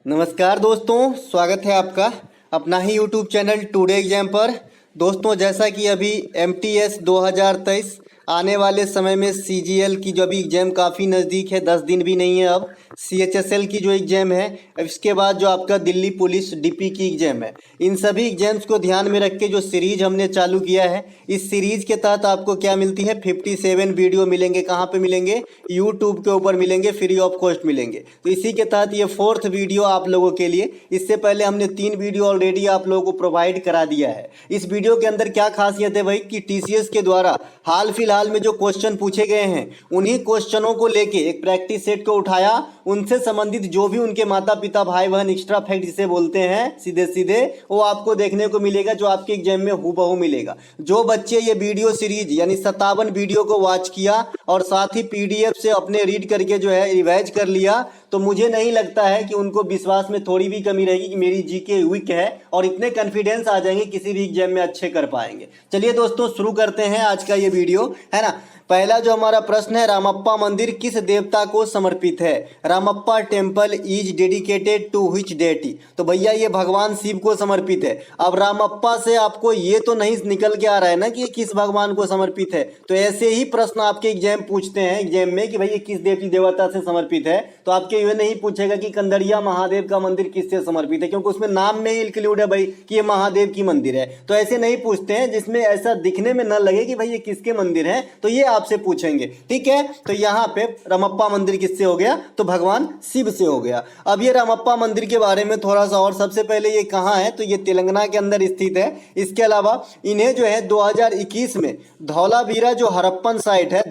नमस्कार दोस्तों, स्वागत है आपका अपना ही यूट्यूब चैनल टुडे एग्जाम पर। दोस्तों, जैसा कि अभी MTS 2023 आने वाले समय में CGL की जो अभी एग्ज़ाम काफ़ी नज़दीक है, 10 दिन भी नहीं है अब। CHSL की जो एग्ज़ाम है, इसके बाद जो आपका दिल्ली पुलिस DP की एग्ज़ाम है, इन सभी एग्ज़ाम्स को ध्यान में रख के जो सीरीज़ हमने चालू किया है, इस सीरीज़ के तहत आपको क्या मिलती है, 57 वीडियो मिलेंगे। कहाँ पे मिलेंगे? यूट्यूब के ऊपर मिलेंगे, फ्री ऑफ कॉस्ट मिलेंगे। तो इसी के तहत ये 4th वीडियो आप लोगों के लिए। इससे पहले हमने 3 वीडियो ऑलरेडी आप लोगों को प्रोवाइड करा दिया है। इस वीडियो के अंदर क्या खासियत है भाई कि TCS के द्वारा हाल फिलहाल में जो क्वेश्चन पूछे गए हैं, उन्हीं क्वेश्चनों को लेके एक प्रैक्टिस सेट को उठाया, उनसे संबंधित जो भी उनके माता पिता भाई बहन एक्स्ट्रा फैक्ट जिसे बोलते हैं सीधे सीधे, वो आपको देखने को मिलेगा, जो आपके एग्जाम में हूबहू मिलेगा। जो बच्चे ये वीडियो सीरीज यानी 57 वीडियो को वॉच किया और साथ ही PDF से अपने रीड करके जो है रिवाइज कर लिया, तो मुझे नहीं लगता है कि उनको विश्वास में थोड़ी भी कमी रहेगी कि मेरी GK वीक है, और इतने कॉन्फिडेंस आ जाएंगे किसी भी एग्जाम में अच्छे कर पाएंगे। चलिए दोस्तों, शुरू करते हैं आज का ये वीडियो, है ना। पहला जो हमारा प्रश्न है, रामप्पा मंदिर किस देवता को समर्पित है? Ramappa temple is dedicated to which deity? तो भैया ये भगवान शिव को समर्पित है। अब रामप्पा से आपको ये तो नहीं निकल के आ रहा है ना कि ये किस भगवान को समर्पित है। तो ऐसे ही प्रश्न आपके एग्जाम पूछते हैं एग्जाम में कि भाई ये किस देवी देवता से समर्पित है, तो आपके ये नहीं पूछेगा कि कंदड़िया महादेव का मंदिर किससे समर्पित है, क्योंकि उसमें नाम में ही इंक्लूड है भाई कि ये महादेव की मंदिर है। तो ऐसे नहीं पूछते हैं जिसमें ऐसा दिखने में न लगे कि भाई ये किसके मंदिर है, तो ये आपसे पूछेंगे। ठीक है, तो यहाँ पे रामप्पा मंदिर किससे हो गया? तो भगवान शिव से हो गया। अब ये रामप्पा मंदिर के बारे में थोड़ा सा और, सबसे पहले ये कहाँ है? तो ये तेलंगाना के अंदर स्थित है। इसके अलावा इन्हें जो है 2021 में धौलावीरा जो हड़प्पन साइट है,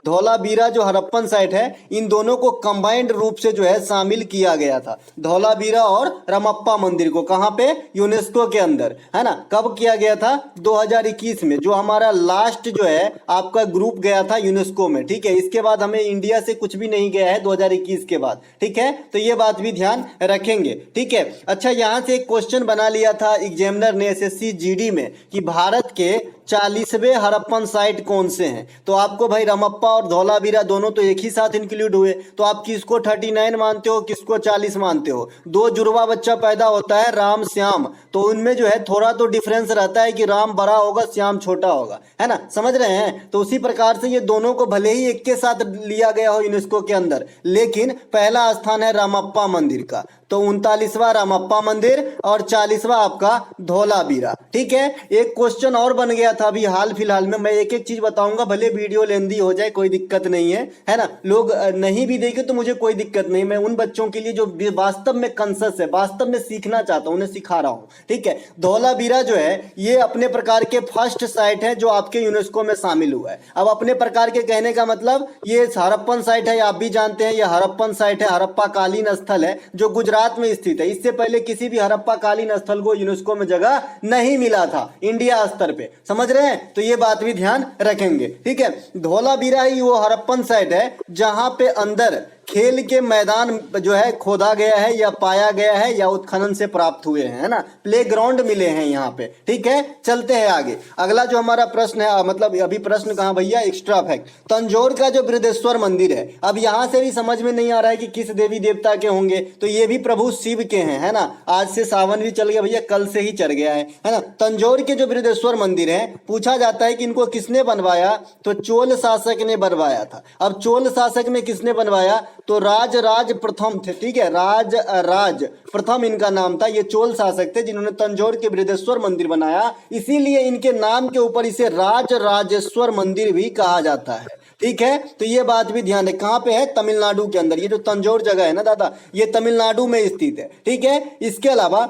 धौलावीरा जो हड़प्पन साइट है, इन दोनों को कंबाइंड रूप से जो है शामिल किया गया था, धौलावीरा और रामप्पा मंदिर को। कहाँ पे? यूनेस्को के अंदर, है ना। कब किया गया था? 2021 में, जो हमारा लास्ट जो है आपका ग्रुप गया था यूनेस्को में। ठीक है, इसके बाद हमें इंडिया से कुछ भी नहीं गया है 2021 के बाद। ठीक है, तो ये बात भी ध्यान रखेंगे। ठीक है, अच्छा, यहाँ से एक क्वेश्चन बना लिया था एग्जामिनर ने SSC GD में कि भारत के 40वें हड़प्पन साइट कौन से हैं? तो आपको भाई रामप्पा और धौलावीरा दोनों तो एक ही साथ इंक्लूड हुए, तो आप किसको 39 मानते हो, किसको 40 मानते हो? दो जुड़वा बच्चा पैदा होता है राम श्याम, तो उनमें जो है थोड़ा तो डिफरेंस रहता है कि राम बड़ा होगा श्याम छोटा होगा, है ना। समझ रहे हैं? तो उसी प्रकार से ये दोनों को भले ही एक के साथ लिया गया हो यूनेस्को के अंदर, लेकिन पहला स्थान है रामप्पा मंदिर का। तो 39वां रामप्पा मंदिर और 40वां आपका धौलावीरा। ठीक है, एक क्वेश्चन और बन गया था अभी हाल फिलहाल में। मैं एक एक चीज बताऊंगा, भले वीडियो लेंदी हो जाए, कोई दिक्कत नहीं है ना। लोग नहीं भी देखे तो मुझे कोई दिक्कत नहीं, मैं उन बच्चों के लिए जो वास्तव में कंसस है, वास्तव में सीखना चाहता हूं, उन्हें सिखा रहा हूं। ठीक है, धौलावीरा जो है ये अपने प्रकार के फर्स्ट साइट है जो आपके यूनेस्को में शामिल हुआ है। अब अपने प्रकार के कहने का मतलब, ये हड़प्पन साइट है, आप भी जानते हैं ये हड़प्पन साइट है, हड़प्पा कालीन स्थल है जो गुजरात में स्थित है। इससे पहले किसी भी हड़प्पा कालीन स्थल को यूनेस्को में जगह नहीं मिला था इंडिया स्तर पे। समझ रहे हैं? तो ये बात भी ध्यान रखेंगे। ठीक है, धौलावीरा ही वो हड़प्पन साइट है जहां पे अंदर खेल के मैदान जो है खोदा गया है या पाया गया है या उत्खनन से प्राप्त हुए हैं, है ना। प्लेग्राउंड मिले हैं यहाँ पे। ठीक है, चलते हैं आगे। अगला जो हमारा प्रश्न है, मतलब अभी प्रश्न कहाँ भैया, एक्स्ट्रा फैक्ट, तंजौर का जो बृहदेश्वर मंदिर है, अब यहाँ से भी समझ में नहीं आ रहा है कि किस देवी देवता के होंगे, तो ये भी प्रभु शिव के हैं, है ना। आज से सावन भी चल गया भैया, कल से ही चढ़ गया है ना। तंजौर के जो बृहदेश्वर मंदिर है, पूछा जाता है कि इनको किसने बनवाया? तो चोल शासक ने बनवाया था। अब चोल शासक ने किसने बनवाया? तो राज प्रथम थे। ठीक है, राज प्रथम इनका नाम था। ये चोल शासक थे जिन्होंने तंजौर के बृहदेश्वर मंदिर बनाया, इसीलिए इनके नाम के ऊपर इसे राजेश्वर मंदिर भी कहा जाता है। ठीक है, तो ये बात भी ध्यान है। कहाँ पे है? तमिलनाडु के अंदर। ये जो तंजौर जगह है ना दादा, ये तमिलनाडु में स्थित है। ठीक है, इसके अलावा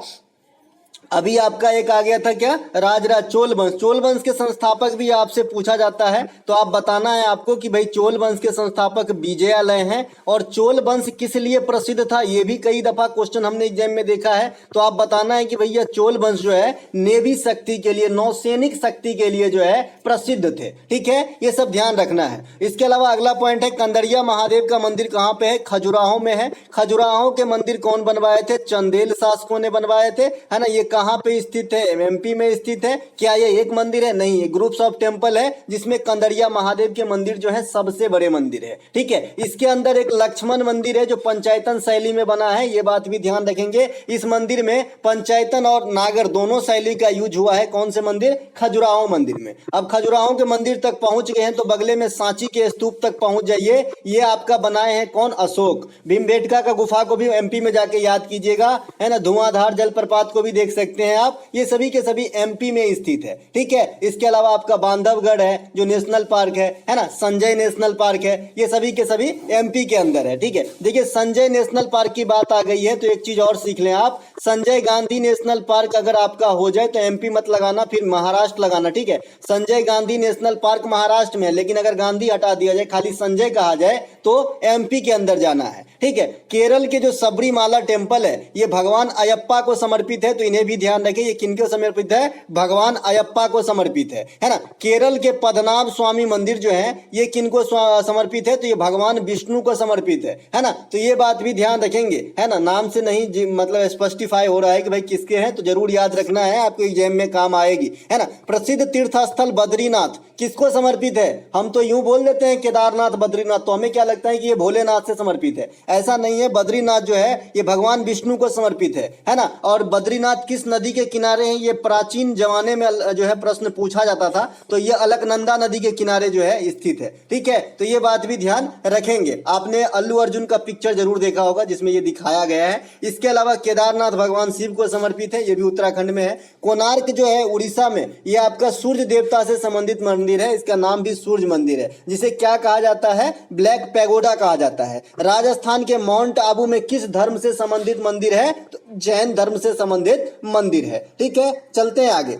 अभी आपका एक आ गया था क्या, राजराज चोल वंश के संस्थापक भी आपसे पूछा जाता है, तो आप बताना है आपको कि भाई चोल वंश के संस्थापक विजयालय हैं। और चोल वंश किस लिए प्रसिद्ध था, ये भी कई दफा क्वेश्चन हमने एग्जाम में देखा है, तो आप बताना है कि भैया चोल वंश जो है नेवी शक्ति के लिए, नौसैनिक शक्ति के लिए जो है प्रसिद्ध थे। ठीक है, ये सब ध्यान रखना है। इसके अलावा अगला पॉइंट है, कंदड़िया महादेव का मंदिर कहाँ पे है? खजुराहो में है। खजुराहो के मंदिर कौन बनवाए थे? चंदेल शासकों ने बनवाए थे, है ना। ये कहाँ पे स्थित है? एमपी में स्थित है। क्या ये एक मंदिर है? नहीं, ये ग्रुप्स ऑफ टेम्पल है, जिसमें कंदरिया महादेव के मंदिर जो है सबसे बड़े मंदिर है। ठीक है, इसके अंदर एक लक्ष्मण मंदिर है जो पंचायतन शैली में बना है, ये बात भी ध्यान रखेंगे। इस मंदिर में पंचायतन और नागर दोनों शैली का यूज हुआ है। कौन से मंदिर? खजुराहो मंदिर में। अब खजुराहो के मंदिर तक पहुंच गए हैं तो बगले में सांची के स्तूप तक पहुंच जाइए। ये आपका बनाए हैं कौन? अशोक। भीमबेटका का गुफा को भी एमपी में जाके याद कीजिएगा, है ना। धुआंधार जलप्रपात को भी देख सकते हैं आप, ये सभी के सभी एमपी में स्थित है। ठीक है, इसके अलावा आपका बांधवगढ़ है जो नेशनल पार्क है ना, संजय नेशनल पार्क है, ये सभी के सभी एमपी के अंदर है। ठीक है, देखिए संजय नेशनल पार्क की बात आ गई है तो एक चीज और सीख लें आप, संजय गांधी नेशनल पार्क अगर आपका हो जाए तो एमपी मत लगाना, फिर महाराष्ट्र लगाना। ठीक है, संजय गांधी नेशनल पार्क महाराष्ट्र में है, लेकिन अगर गांधी हटा दिया जाए, खाली संजय कहा जाए तो एमपी के अंदर जाना है। ठीक है, केरल के जो सबरीमाला टेम्पल है ये भगवान अयप्पा को समर्पित है, तो इन्हें भी ध्यान रखिए, ये किनको समर्पित है? भगवान अयप्पा को समर्पित है ना। केरल के पद्मनाभ स्वामी मंदिर जो है ये किनको समर्पित है? तो ये भगवान विष्णु को समर्पित है ना। तो ये बात भी ध्यान रखेंगे, है ना। नाम से नहीं मतलब स्पष्टिफाई हो रहा है कि भाई किसके हैं, तो जरूर याद रखना है, आपको एग्जाम में काम आएगी, है ना। प्रसिद्ध तीर्थ स्थल बद्रीनाथ किसको समर्पित है? हम तो यूं बोल देते हैं केदारनाथ बद्रीनाथ, तो हमें क्या लगता है कि ये भोलेनाथ से समर्पित है। ऐसा नहीं है, बद्रीनाथ जो है ये भगवान विष्णु को समर्पित है ना। और बद्रीनाथ किस नदी के किनारे है? ये प्राचीन जमाने में जो है प्रश्न पूछा जाता था, तो ये अलकनंदा नदी के किनारे जो है स्थित है। ठीक है, तो ये बात भी ध्यान रखेंगे। आपने अल्लू अर्जुन का पिक्चर जरूर देखा होगा जिसमें ये दिखाया गया है। इसके अलावा केदारनाथ भगवान शिव को समर्पित है, ये भी उत्तराखंड में है। कोणार्क जो है उड़ीसा में, ये आपका सूर्य देवता से संबंधित मंदिर है, इसका नाम भी सूर्य मंदिर है, जिसे क्या कहा जाता है? ब्लैक पैगोडा कहा जाता है। राजस्थान के माउंट आबू में किस धर्म से संबंधित मंदिर है? तो जैन धर्म से संबंधित मंदिर है। ठीक है, चलते हैं आगे।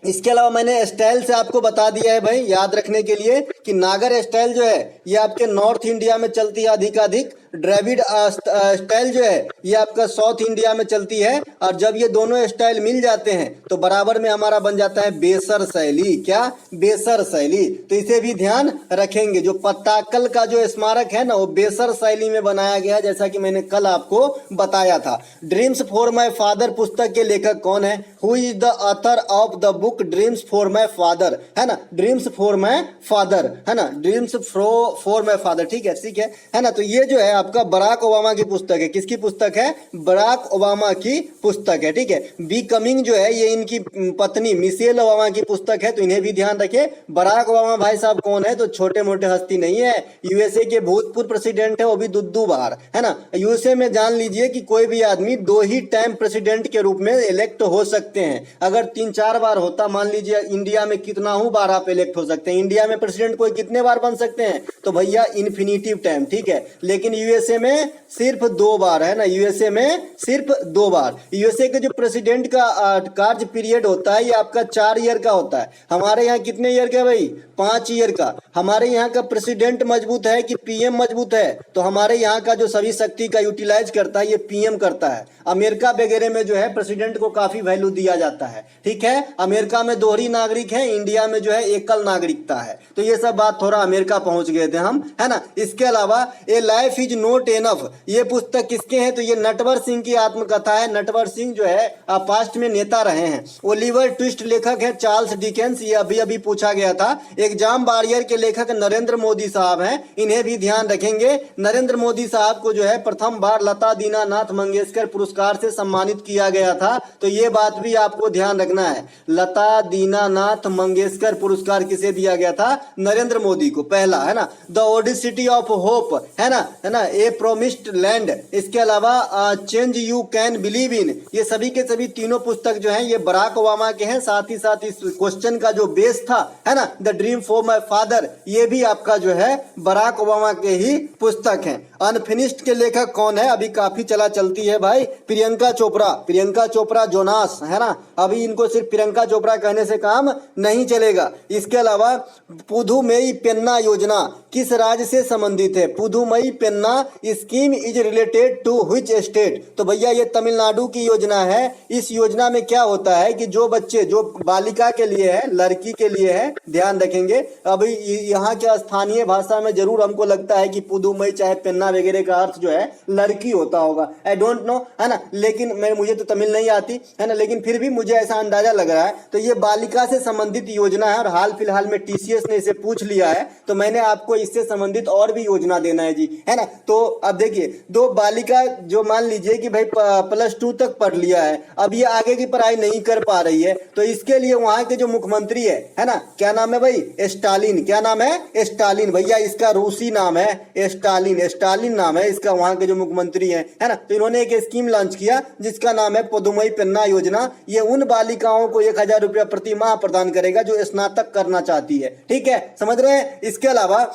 इसके अलावा मैंने स्टाइल से आपको बता दिया है भाई याद रखने के लिए कि नागर स्टाइल जो है ये आपके नॉर्थ इंडिया में चलती है अधिकाधिक, द्रविड़ स्टाइल जो है ये आपका साउथ इंडिया में चलती है, और जब ये दोनों स्टाइल मिल जाते हैं तो बराबर में हमारा बन जाता है बेसर शैली। क्या? बेसर शैली। तो इसे भी ध्यान रखेंगे। जो पट्टाकल का जो स्मारक है ना वो बेसर शैली में बनाया गया है, जैसा कि मैंने कल आपको बताया था। ड्रीम्स फॉर माई फादर पुस्तक के लेखक कौन है? Who is the author of the book dreams for my father, है ना। ड्रीम्स फॉर माई फादर, है ना, ड्रीम्स फॉर माई फादर। ठीक है ना। तो ये जो है आपका बराक ओबामा की पुस्तक है। किसकी पुस्तक है? बराक ओबामा की पुस्तक है। ठीक है, बिकमिंग जो है ये इनकी पत्नी मिशेल ओबामा की पुस्तक है, तो इन्हें भी ध्यान रखें। बराक ओबामा भाई साहब कौन है? तो छोटे मोटे हस्ती नहीं है, यूएसए के भूतपूर्व प्रेसिडेंट है, वो भी दुद्दू बार, है ना। यूएसए में जान लीजिए कि कोई भी आदमी 2 ही टाइम प्रेसिडेंट के रूप में इलेक्ट हो सकते हैं। अगर 3-4 बार होता, मान लीजिए इंडिया में कितना हूं बार आप इलेक्ट हो सकते हैं। इंडिया में प्रेसिडेंट कोई कितने बार बन सकते हैं? तो भैया इन्फिनिटिव टाइम। ठीक है, लेकिन यूएसए में सिर्फ 2 बार, है ना। यूएसए में सिर्फ 2 बार। यूएसए के जो प्रेसिडेंट का कार्य पीरियड होता है ये आपका 4 ईयर का होता है। हमारे यहाँ कितने ईयर का भाई? 5 ईयर का। हमारे यहाँ का प्रेसिडेंट मजबूत है कि पीएम मजबूत है? तो हमारे यहाँ का जो सभी शक्ति का यूटिलाइज करता है ये पीएम करता है। अमेरिका वगैरह में जो है प्रेसिडेंट को काफी वैल्यू दिया जाता है। ठीक है, अमेरिका में दोहरी नागरिक है, इंडिया में जो है एकल नागरिकता है। तो ये सब बात थोड़ा अमेरिका पहुंच गए थे हम, है ना। इसके अलावा ए लाइफ इज नॉट एनफ, ये पुस्तक किसके हैं? तो ये नटवर सिंह की आत्मकथा है। नटवर सिंह जो है पास्ट में नेता रहे हैं। ओलिवर ट्विस्ट लेखक है चार्ल्स डिकेंस, ये अभी अभी पूछा गया था। एग्जाम वॉरियर के लेखक नरेंद्र मोदी साहब हैं, इन्हें भी ध्यान रखेंगे। नरेंद्र मोदी साहब को जो है प्रथम बार लता दीनानाथ मंगेशकर पुरस्कार से सम्मानित किया गया था, तो ये बात भी आपको ध्यान रखना है। लता दीनानाथ मंगेशकर पुरस्कार किसे दिया गया था? नरेंद्र मोदी को, पहला, है ना। द ओडिसिटी ऑफ होप, है ना, ए प्रोमिस्ड लैंड। इसके अलावा change you can believe in, ये सभी के सभी तीनों पुस्तक जो हैं ये बराक ओबामा के हैं। साथ ही साथ इस क्वेश्चन का जो बेस था, है ना, the dream for my father, ये भी आपका जो है बराक ओबामा के ही पुस्तक है। अनफिनिश्ड के लेखक कौन है? अभी काफी चला चलती है भाई, प्रियंका चोपड़ा। प्रियंका चोपड़ा जोनास, है ना। अभी इनको सिर्फ प्रियंका चोपड़ा कहने से काम नहीं चलेगा। इसके अलावा पुधुमेई पेन्ना योजना किस राज्य से संबंधित है? Pudhumai Penn scheme is related to which state? तो भैया ये तमिलनाडु की योजना है। इस योजना में क्या होता है कि जो बच्चे, जो बालिका के लिए है, लड़की के लिए है, ध्यान रखेंगे। अभी यहाँ के स्थानीय भाषा में जरूर हमको लगता है कि पुदुमई चाहे पेन्ना वगैरह का अर्थ जो है लड़की होता होगा, आई डोंट नो, है ना। लेकिन मुझे तो तमिल नहीं आती है ना, लेकिन फिर भी मुझे ऐसा अंदाजा लग रहा है। तो ये बालिका से संबंधित योजना है और हाल फिलहाल में टीसीएस ने इसे पूछ लिया है, तो मैंने आपको इससे संबंधित और भी योजना देना है जी, है ना। तो अब देखिए, दो बालिका जो मान लीजिए कि भाई +2 तक पढ़ लिया है, अब ये आगे की पढ़ाई नहीं कर पा रही है, तो इसके लिए वहां के जो मुख्यमंत्री है ना, क्या नाम है भाई? स्टालिन। क्या नाम है? स्टालिन। भैया इसका रूसी नाम है स्टालिन, स्टालिन नाम है इसका, वहां के जो मुख्यमंत्री है ना। तो इन्होंने एक स्कीम लॉन्च किया जिसका नाम है पुदुमई पेन्ना योजना। ये उन बालिकाओं को 1000 रुपया प्रति माह प्रदान करेगा जो स्नातक करना चाहती है, ठीक है, समझ रहे हैं। इसके अलावा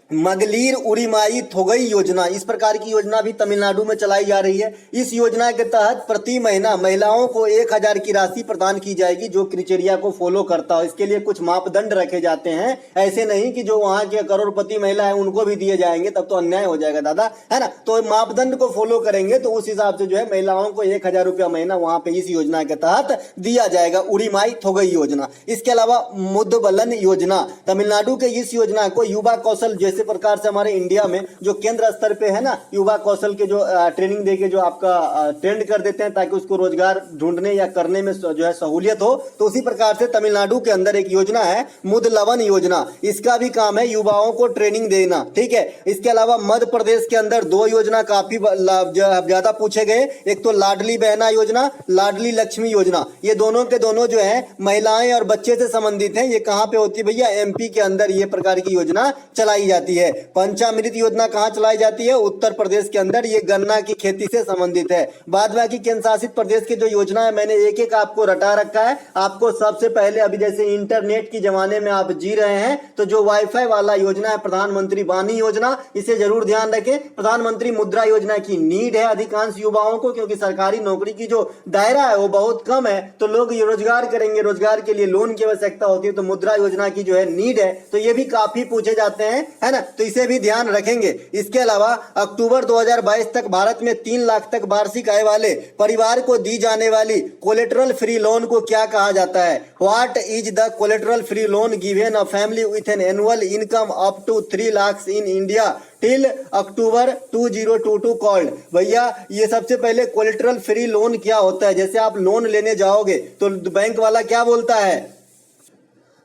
मगलीर उरिमाई थोगई योजना, इस प्रकार की योजना भी तमिलनाडु में चलाई जा रही है। इस योजना के तहत प्रति महीना महिलाओं को 1000 की राशि प्रदान की जाएगी जो क्राइटेरिया को फॉलो करता हो। इसके लिए कुछ मापदंड रखे जाते हैं, ऐसे नहीं कि जो वहां के करोड़पति महिला है उनको भी दिए जाएंगे, तब तो अन्याय हो जाएगा दादा, है ना। तो मापदंड को फॉलो करेंगे तो उस हिसाब से जो है महिलाओं को 1000 रुपया महीना वहां पे इस योजना के तहत दिया जाएगा, उरिमाई थोगई योजना। इसके अलावा मुद्दबलन योजना, तमिलनाडु के इस योजना को युवा कौशल, जैसे प्रकार से हमारे इंडिया में जो केंद्र स्तर पे है ना, युवा कौशल के जो ट्रेनिंग देके जो आपका ट्रेंड कर देते हैं ताकि उसको रोजगार ढूंढने या करने में जो है सहूलियत हो, तो उसी प्रकार से तमिलनाडु के अंदर एक योजना है मुद्दलवन योजना। इसका भी काम है युवाओं को ट्रेनिंग देना, ठीक है। इसके अलावा मध्य प्रदेश के अंदर 2 योजना काफी ज्यादा पूछे गए, एक तो लाडली बहना योजना, लाडली लक्ष्मी योजना। ये दोनों के दोनों जो है महिलाएं और बच्चे से संबंधित हैं। ये कहां पे होती है भैया? एमपी के अंदर ये प्रकार की योजना चलाई जाती है। पंचामृत योजना कहां चलाई जाती है? उत्तर प्रदेश के अंदर। ये गन्ना की खेती से संबंधित है। बाद बाकी केंद्र शासित प्रदेश की जो योजना है मैंने एक एक आपको रटा रखा है। आपको सबसे पहले, अभी जैसे इंटरनेट की जमाने में आप जी रहे हैं, तो जो वाईफाई वाला योजना है प्रधानमंत्री वाणी योजना, इसे जरूर ध्यान रखें। प्रधानमंत्री मुद्रा योजना की नीड है अधिकांश युवाओं को, क्योंकि सरकारी नौकरी की जो दायरा है वो बहुत कम है, तो लोग रोजगार करेंगे, रोजगार के लिए लोन की आवश्यकता होती है, तो मुद्रा योजना की जो है नीड है, तो ये भी काफी पूछे जाते हैं, है ना। तो इसे भी ध्यान रखेंगे। इसके अलावा अक्टूबर 2022 तक भारत में 3 लाख तक वार्षिक आय वाले परिवार को दी जाने वाली कोलेटरल फ्री लोन को क्या कहा जाता है? What is the collateral free loan given a family with an annual income up to 3 lakh in India till October 2022 called? भैया ये सबसे पहले कोलेटरल फ्री लोन क्या होता है? जैसे आप लोन लेने जाओगे तो बैंक वाला क्या बोलता है?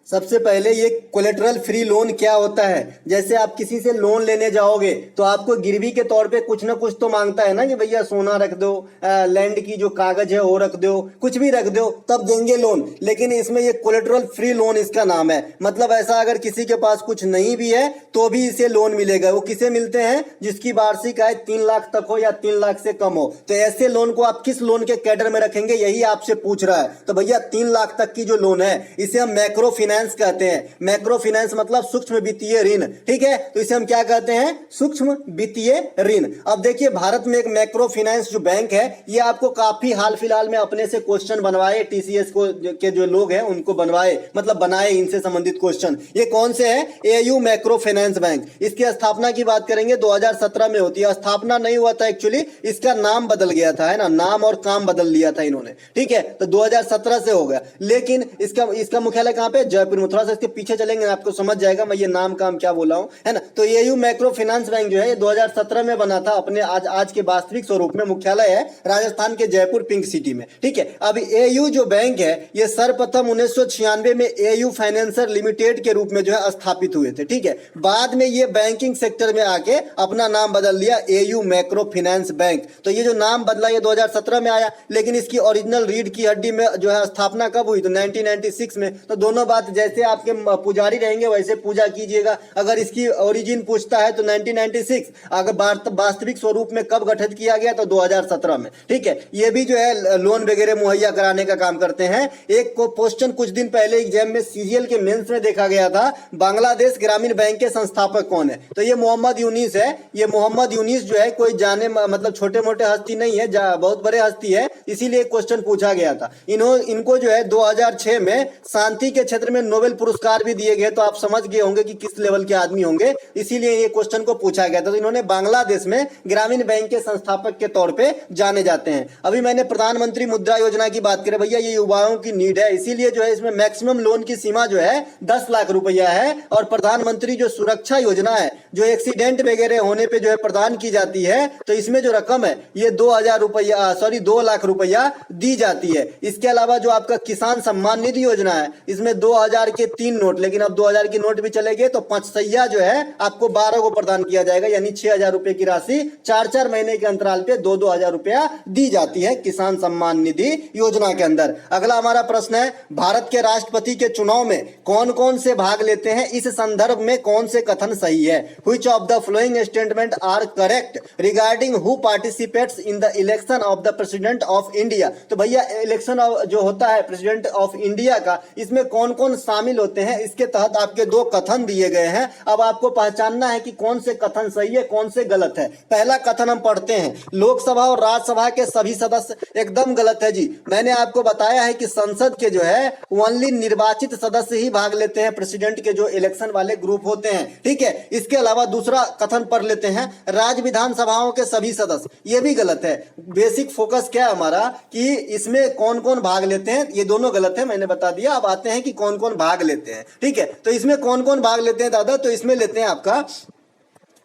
सबसे पहले ये कोलेटरल फ्री लोन क्या होता है? जैसे आप किसी से लोन लेने जाओगे तो आपको गिरवी के तौर पे कुछ ना कुछ तो मांगता है ना, कि भैया सोना रख दो, लैंड की जो कागज है वो रख दो, कुछ भी रख दो, तब देंगे लोन। लेकिन इसमें ये कोलेटरल फ्री लोन इसका नाम है। मतलब ऐसा अगर किसी के पास कुछ नहीं भी है तो भी इसे लोन मिलेगा। वो किसे मिलते हैं? जिसकी वार्षिक आय 3 लाख तक हो या 3 लाख से कम हो। तो ऐसे लोन को आप किस लोन के कैडर में रखेंगे, यही आपसे पूछ रहा है। तो भैया 3 लाख तक की जो लोन है इसे हम मैक्रो फाइनेंस कहते हैं। मैक्रो फाइनेंस मतलब सूक्ष्म वित्तीय ऋण, ठीक है। तो इसे हम क्या कहते हैं? सूक्ष्म वित्तीय ऋण। अब देखिए भारत में एक मैक्रो फाइनेंस जो बैंक है, ये आपको काफी हाल फिलहाल में अपने से क्वेश्चन बनवाए, टीसीएस को के जो लोग हैं उनको बनवाए, मतलब बनाए इनसे संबंधित क्वेश्चन। ये कौन से है? AU macro finance bank. इसकी स्थापना की बात करेंगे 2017 में होती है। स्थापना नहीं हुआ था एक्चुअली, इसका नाम बदल गया था, है ना, नाम और काम बदल लिया था इन्होंने, ठीक है। तो 2017 से हो गया, लेकिन इसका मुख्यालय कहां पे? जयपुर में। थोड़ा सा इसके पीछे चलेंगे आपको समझ जाएगा मैं ये नाम काम क्या बोला हूं, है ना। तो एयू मैक्रो फाइनेंस बैंक जो है ये 2017 में बना था। अपने आज के वास्तविक स्वरूप में मुख्यालय है राजस्थान के जयपुर पिंक सिटी में, ठीक है। अब एयू जो बैंक है ये सर्वप्रथम 1996 में एयू फाइनेंसर लिमिटेड के रूप में जो है स्थापित हुए थे, ठीक है। बाद में ये बैंकिंग सेक्टर में आके अपना नाम बदल लिया एयू मैक्रो फाइनेंस बैंक। तो ये जो नाम बदला ये 2017 में आया, लेकिन इसकी ओरिजिनल रीढ़ की हड्डी में जो है स्थापना कब हुई? तो 1996 में। तो दोनों बात, जैसे आपके पुजारी रहेंगे वैसे पूजा कीजिएगा। अगर इसकी ओरिजिन पूछता है तो 1996, अगर वास्तविक स्वरूप में कब गठित किया गया तो 2017 में, ठीक है। ये भी जो है लोन वगैरह मुहैया कराने का काम करते हैं। एक को क्वेश्चन कुछ दिन पहले एग्जाम में सीजीएल के मेंस में देखा गया था, बांग्लादेश ग्रामीण बैंक के संस्थापक कौन है? तो ये मोहम्मद यूनिस है। ये मोहम्मद यूनिस जो है कोई जाने मतलब छोटे मोटे हस्ती नहीं है, बहुत बड़े हस्ती है, इसीलिए क्वेश्चन पूछा गया था। इनको जो है 2006 में शांति के क्षेत्र में नोबेल पुरस्कार भी दिए गए, तो आप समझ गए होंगे कि किस लेवल के आदमी होंगे, इसीलिए ये क्वेश्चन को पूछा गया था। तो इन्होंने बांग्लादेश में ग्रामीण बैंक के संस्थापक के तौर पे जाने जाते हैं। अभी मैंने प्रधानमंत्री मुद्रा योजना की बात करें भैया, ये युवाओं की नीड है, इसीलिए जो है इसमें मैक्सिमम लोन की सीमा जो है 10 लाख रुपया है। और प्रधानमंत्री जो सुरक्षा योजना है, जो एक्सीडेंट वगैरह होने पे जो है प्रदान की जाती है, तो इसमें जो रकम है ये 2 लाख रुपया दी जाती है। इसके अलावा जो आपका किसान सम्मान निधि योजना है, इसमें 2000 के 3 नोट, लेकिन अब 2000 की नोट भी चलेंगे, तो 5 सैया जो है आपको 12 को प्रदान किया जाएगा, यानी 6000 रुपए की राशि 4-4 महीने के अंतराल पे 2-2 हजार रुपया दी जाती है किसान सम्मान निधि योजना के अंदर। अगला हमारा प्रश्न है, भारत के राष्ट्रपति के चुनाव में कौन कौन से भाग लेते हैं, इस संदर्भ में कौन से कथन सही है? Which of the following statement are correct regarding who participates in the election of the president of India? तो भैया इलेक्शन जो होता है प्रेसिडेंट ऑफ इंडिया का, इसमें कौन कौन शामिल होते हैं, इसके तहत आपके 2 कथन दिए गए हैं। अब आपको पहचानना है कि कौन से कथन सही है, कौन से गलत है। पहला कथन हम पढ़ते हैं, लोकसभा और राज्यसभा के सभी सदस्य, एकदम गलत है जी। मैंने आपको बताया है कि संसद के जो है ओनली निर्वाचित सदस्य ही भाग लेते हैं, प्रेसिडेंट के जो इलेक्शन वाले ग्रुप होते हैं, ठीक है। इसके अलावा दूसरा कथन पढ़ लेते हैं, राज्य विधानसभाओं के सभी सदस्य, ये भी गलत है। बेसिक फोकस क्या है हमारा कि इसमें कौन कौन भाग लेते हैं, ये दोनों गलत है, मैंने बता दिया। अब आते हैं कि कौन कौन भाग लेते हैं, ठीक है। तो इसमें कौन कौन भाग लेते हैं दादा, तो इसमें लेते हैं आपका,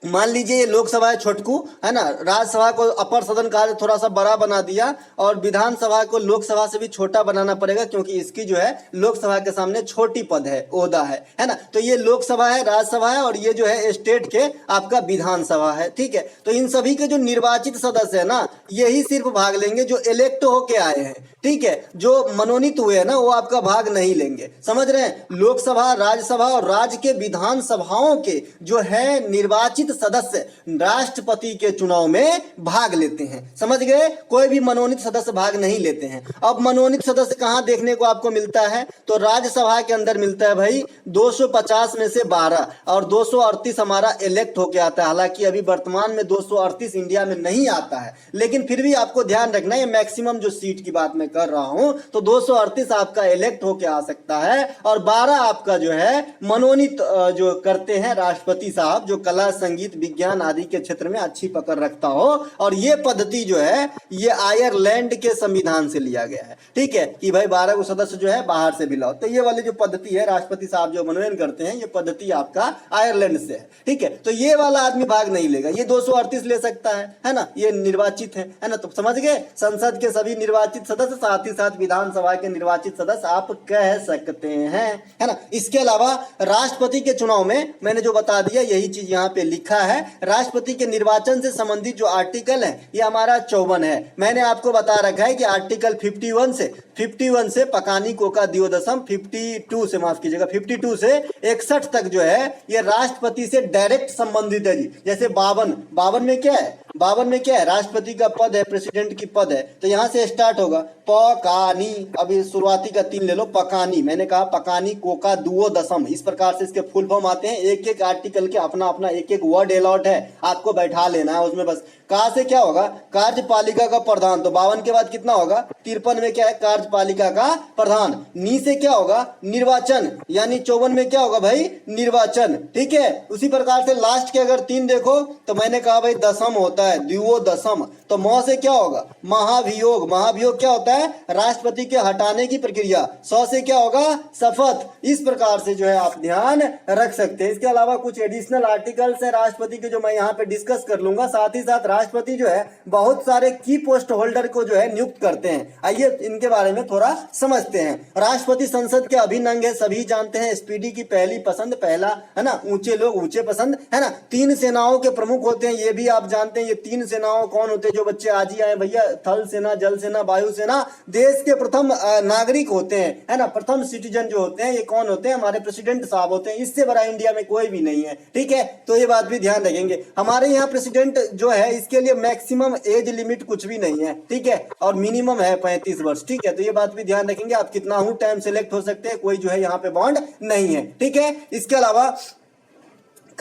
मान लीजिए ये लोकसभा है छोटकू, है ना, राज्यसभा को अपर सदन कार्य थोड़ा सा बड़ा बना दिया, और विधानसभा को लोकसभा से भी छोटा बनाना पड़ेगा, क्योंकि इसकी जो है लोकसभा के सामने छोटी पद है, ओहदा है ना। तो ये लोकसभा है, राज्यसभा है, और ये जो है स्टेट के आपका विधानसभा है, ठीक है। तो इन सभी के जो निर्वाचित सदस्य है ना, यही सिर्फ भाग लेंगे जो इलेक्ट होके आए हैं, ठीक है। जो मनोनीत हुए हैं ना, वो आपका भाग नहीं लेंगे, समझ रहे हैं। लोकसभा, राज्यसभा और राज्य के विधानसभाओं के जो है निर्वाचित सदस्य राष्ट्रपति के चुनाव में भाग लेते हैं, समझ गए। कोई भी मनोनीत सदस्य भाग नहीं लेते हैं। अब मनोनीत सदस्य कहां देखने को आपको मिलता है, तो राज्यसभा के अंदर मिलता है भाई 250 में से 12, और 238 हमारा इलेक्ट होके आता है। हालांकि अभी वर्तमान में 238 इंडिया में नहीं आता है, लेकिन फिर भी आपको ध्यान रखना है, मैक्सिमम जो सीट की बात मैं कर रहा हूं, तो 238 आपका इलेक्ट होके आ सकता है, और 12 आपका जो है मनोनीत जो करते हैं राष्ट्रपति साहब, जो कला, संगीत, विज्ञान आदि के क्षेत्र में अच्छी पकड़ रखता हो। और ये पद्धति जो है ये आयरलैंड के संविधान से लिया गया है, ठीक है, कि भाई 12 को सदस्य जो है बाहर से भी लाओ। तो ये वाली जो पद्धति है राष्ट्रपति साहब जो मनोनयन करते हैं, ये पद्धति आपका आयरलैंड से है, ठीक है। तो ये वाला आदमी भाग नहीं लेगा, ये 238 ले सकता है ना, ये निर्वाचित है ना। तो समझ गए, संसद के सभी निर्वाचित सदस्य, साथ ही साथ विधानसभा के निर्वाचित सदस्य आप कह सकते हैं, है ना। इसके अलावा राष्ट्रपति के चुनाव में मैंने जो बता दिया यही चीज यहाँ पे लिखा है। राष्ट्रपति के निर्वाचन से संबंधित जो आर्टिकल है ये हमारा 54 है। मैंने आपको बता रखा है कि आर्टिकल 51 से पकानी कोका दियोदशम, 52 से माफ कीजिएगा 52 से 61 तक जो है ये राष्ट्रपति से डायरेक्ट संबंधित है जी। जैसे 52 में क्या है, 52 में क्या है, राष्ट्रपति का पद है, प्रेसिडेंट की पद है, तो यहां से स्टार्ट होगा पकानी, अभी शुरुआती का 3 ले लो, पकानी, मैंने कहा पकानी कोका दुओदशम, इस प्रकार से इसके फुल फॉर्म आते हैं। एक एक आर्टिकल के अपना अपना एक एक वर्ड अलॉट है, आपको बैठा लेना है उसमें बस। कहा से क्या होगा, कार्यपालिका का प्रधान, तो 52 के बाद कितना होगा, 53 में क्या है, कार्यपालिका का प्रधान। नी से क्या होगा, निर्वाचन, यानी 54 में क्या होगा भाई, निर्वाचन, ठीक है। उसी प्रकार से लास्ट के अगर 3 देखो तो मैंने कहा भाई दशम होता है, द्विओदशम। तो म से क्या होगा, महाभियोग, महाभियोग क्या होता है, राष्ट्रपति के हटाने की प्रक्रिया। 100 से क्या होगा, शपथ। इस प्रकार से जो है आप ध्यान रख सकते हैं। इसके अलावा कुछ एडिशनल आर्टिकल्स है राष्ट्रपति के जो मैं यहाँ पे डिस्कस कर लूंगा। साथ ही साथ राष्ट्रपति जो है बहुत सारे की पोस्ट होल्डर को जो है नियुक्त करते हैं। आइए इनके बारे में थोड़ा समझते हैं। राष्ट्रपति संसद के अभिन्न अंग है, सभी जानते हैं। स्पीडी की पहली पसंद, पहला है ना, ऊंचे लोग ऊंचे पसंद, है ना। 3 सेनाओं के प्रमुख होते हैं, ये भी आप जानते हैं। ये 3 सेनाओं कौन होते हैं, जो बच्चे आज ही आए भैया, थल सेना, जल सेना, वायु सेना। देश के प्रथम नागरिक होते हैं, है ना, प्रथम सिटीजन जो होते हैं, ये कौन होते हैं, हमारे प्रेसिडेंट साहब होते हैं। इससे बड़ा इंडिया में कोई भी नहीं है, ठीक है। तो ये बात भी ध्यान रखेंगे। हमारे यहाँ प्रेसिडेंट जो है इसके लिए मैक्सिमम एज लिमिट कुछ भी नहीं है, ठीक है, और मिनिमम है 35 वर्ष, ठीक है। तो ये बात भी ध्यान रखेंगे, आप कितना हूं टाइम सिलेक्ट हो सकते हैं, कोई जो है यहाँ पे बॉन्ड नहीं है, ठीक है। इसके अलावा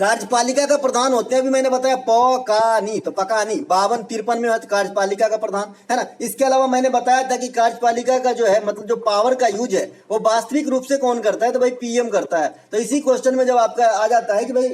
कार्यपालिका का प्रधान होते हैं, अभी मैंने बताया पकानी, तो पकानी 52-53 में कार्यपालिका का प्रधान है ना। इसके अलावा मैंने बताया था कि कार्यपालिका का जो है मतलब जो पावर का यूज है वो वास्तविक रूप से कौन करता है, तो भाई पीएम करता है। तो इसी क्वेश्चन में जब आपका आ जाता है कि भाई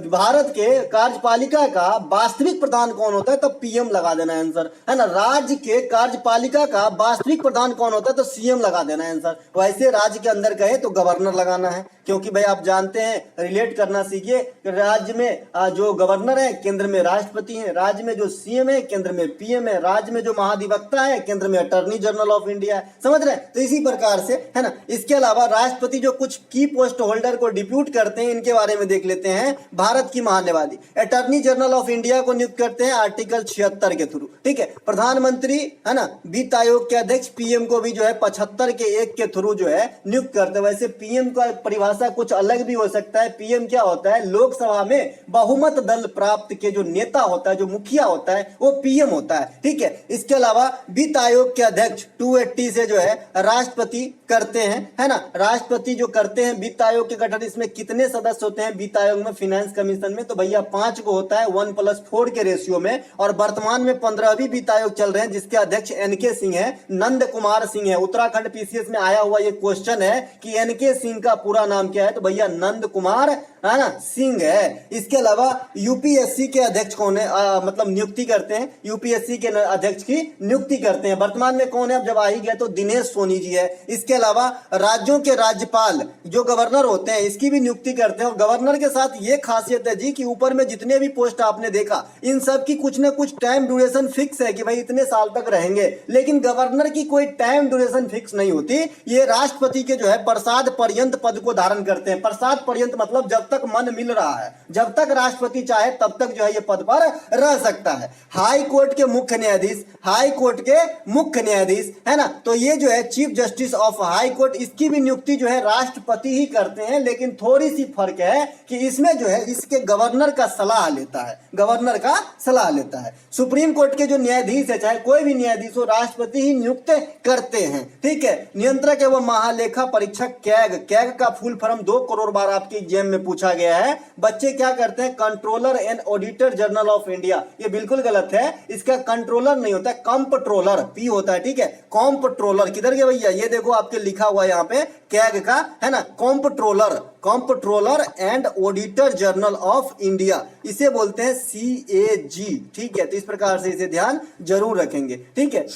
भारत के कार्यपालिका का वास्तविक प्रधान कौन होता है, तब पीएम लगा देना आंसर, है ना। राज्य के कार्यपालिका का वास्तविक प्रधान कौन होता है, तो सीएम लगा देना आंसर। वैसे राज्य के अंदर कहे तो गवर्नर लगाना है, क्योंकि भाई आप जानते हैं, रिलेट करना सीखिए। राज्य में जो गवर्नर है, केंद्र में राष्ट्रपति है, राज्य में जो सीएम है, केंद्र में पीएम है, राज्य में जो महाधिवक्ता है, केंद्र में अटॉर्नी जनरल ऑफ इंडिया है। समझ रहे हैं, तो इसी प्रकार से है ना। इसके अलावा राष्ट्रपति जो कुछ की पोस्ट होल्डर को डिप्यूट करते हैं, इनके बारे में देख लेते हैं। भारत की महान्यायवादी अटॉर्नी जनरल ऑफ इंडिया को नियुक्त करते हैं आर्टिकल 76 के थ्रू, ठीक है। प्रधानमंत्री है ना, वित्त आयोग के अध्यक्ष पीएम को भी जो है 75 के 1 के थ्रू जो है नियुक्त करते हैं। वैसे पीएम का परिभाषा कुछ अलग भी हो सकता है। पीएम क्या होता है, लोकसभा में बहुमत दल प्राप्त के जो नेता होता है, जो मुखिया होता है, वो पीएम होता है, ठीक है। इसके अलावा वित्त आयोग के अध्यक्ष 280 से जो है राष्ट्रपति करते हैं, है ना। राष्ट्रपति जो करते हैं वित्त आयोग के गठन, इसमें कितने सदस्य होते हैं वित्त आयोग में, फाइनेंस कमीशन में, तो भैया 5 को होता है 1+4 के रेशियो में। और वर्तमान में 15वीं वित्त आयोग चल रहे हैं, जिसके अध्यक्ष एनके सिंह है, नंद कुमार सिंह है। उत्तराखंड पीसीएस में आया हुआ ये क्वेश्चन है कि एनके सिंह का पूरा नाम क्या है, तो भैया नंद कुमार है ना सिंह है। इसके अलावा यूपीएससी के अध्यक्ष कौन है, मतलब नियुक्ति करते हैं, यूपीएससी के अध्यक्ष की नियुक्ति करते हैं। वर्तमान में कौन है, अब जब आ ही गया तो दिनेश सोनी जी है। इसके अलावा राज्यों के राज्यपाल जो गवर्नर होते हैं, इसकी भी नियुक्ति करते हैं। और गवर्नर के साथ ये खासियत है जी कि ऊपर में जितने भी पोस्ट आपने देखा, इन सब की कुछ ना कुछ टाइम ड्यूरेशन फिक्स है कि भाई इतने साल तक रहेंगे, लेकिन गवर्नर की कोई टाइम ड्यूरेशन फिक्स नहीं होती। ये राष्ट्रपति के जो है प्रसाद पर्यंत पद को धारण करते हैं। प्रसाद पर्यंत मतलब जब तक मन मिल रहा है, जब तक राष्ट्रपति चाहे तब तक जो है ये पद पर रह सकता है। हाई कोर्ट के मुख्य न्यायाधीश, हाई कोर्ट के मुख्य न्यायाधीश है ना, तो ये जो है chief justice of high court, इसकी भी नियुक्ति जो है राष्ट्रपति ही करते हैं। लेकिन थोड़ी सी फर्क है कि इसमें जो है इसके गवर्नर का सलाह लेता है, गवर्नर का सलाह लेता है। सुप्रीम कोर्ट के जो न्यायाधीश है, चाहे कोई भी न्यायाधीश हो, राष्ट्रपति ही नियुक्त करते हैं, ठीक है। नियंत्रक है वो महालेखा परीक्षक कैग। कैग का फुल फॉर्म 2 करोड़ बार आपके एग्जाम में पूछा गया है। बच्चे क्या करते हैं, controller and auditor general of India, ये बिल्कुल गलत है। इसका कंट्रोलर नहीं होता है, कंप्ट्रोलर पी होता है, ठीक है। कंप्ट्रोलर किधर गया भैया, ये देखो आपके लिखा हुआ यहाँ पे कैग का, है ना, comptroller, comptroller and auditor general of India, इसे बोलते हैं CAG, ठीक है। तो इस प्रकार से इसे ध्यान जरूर रखेंगे, ठीक है।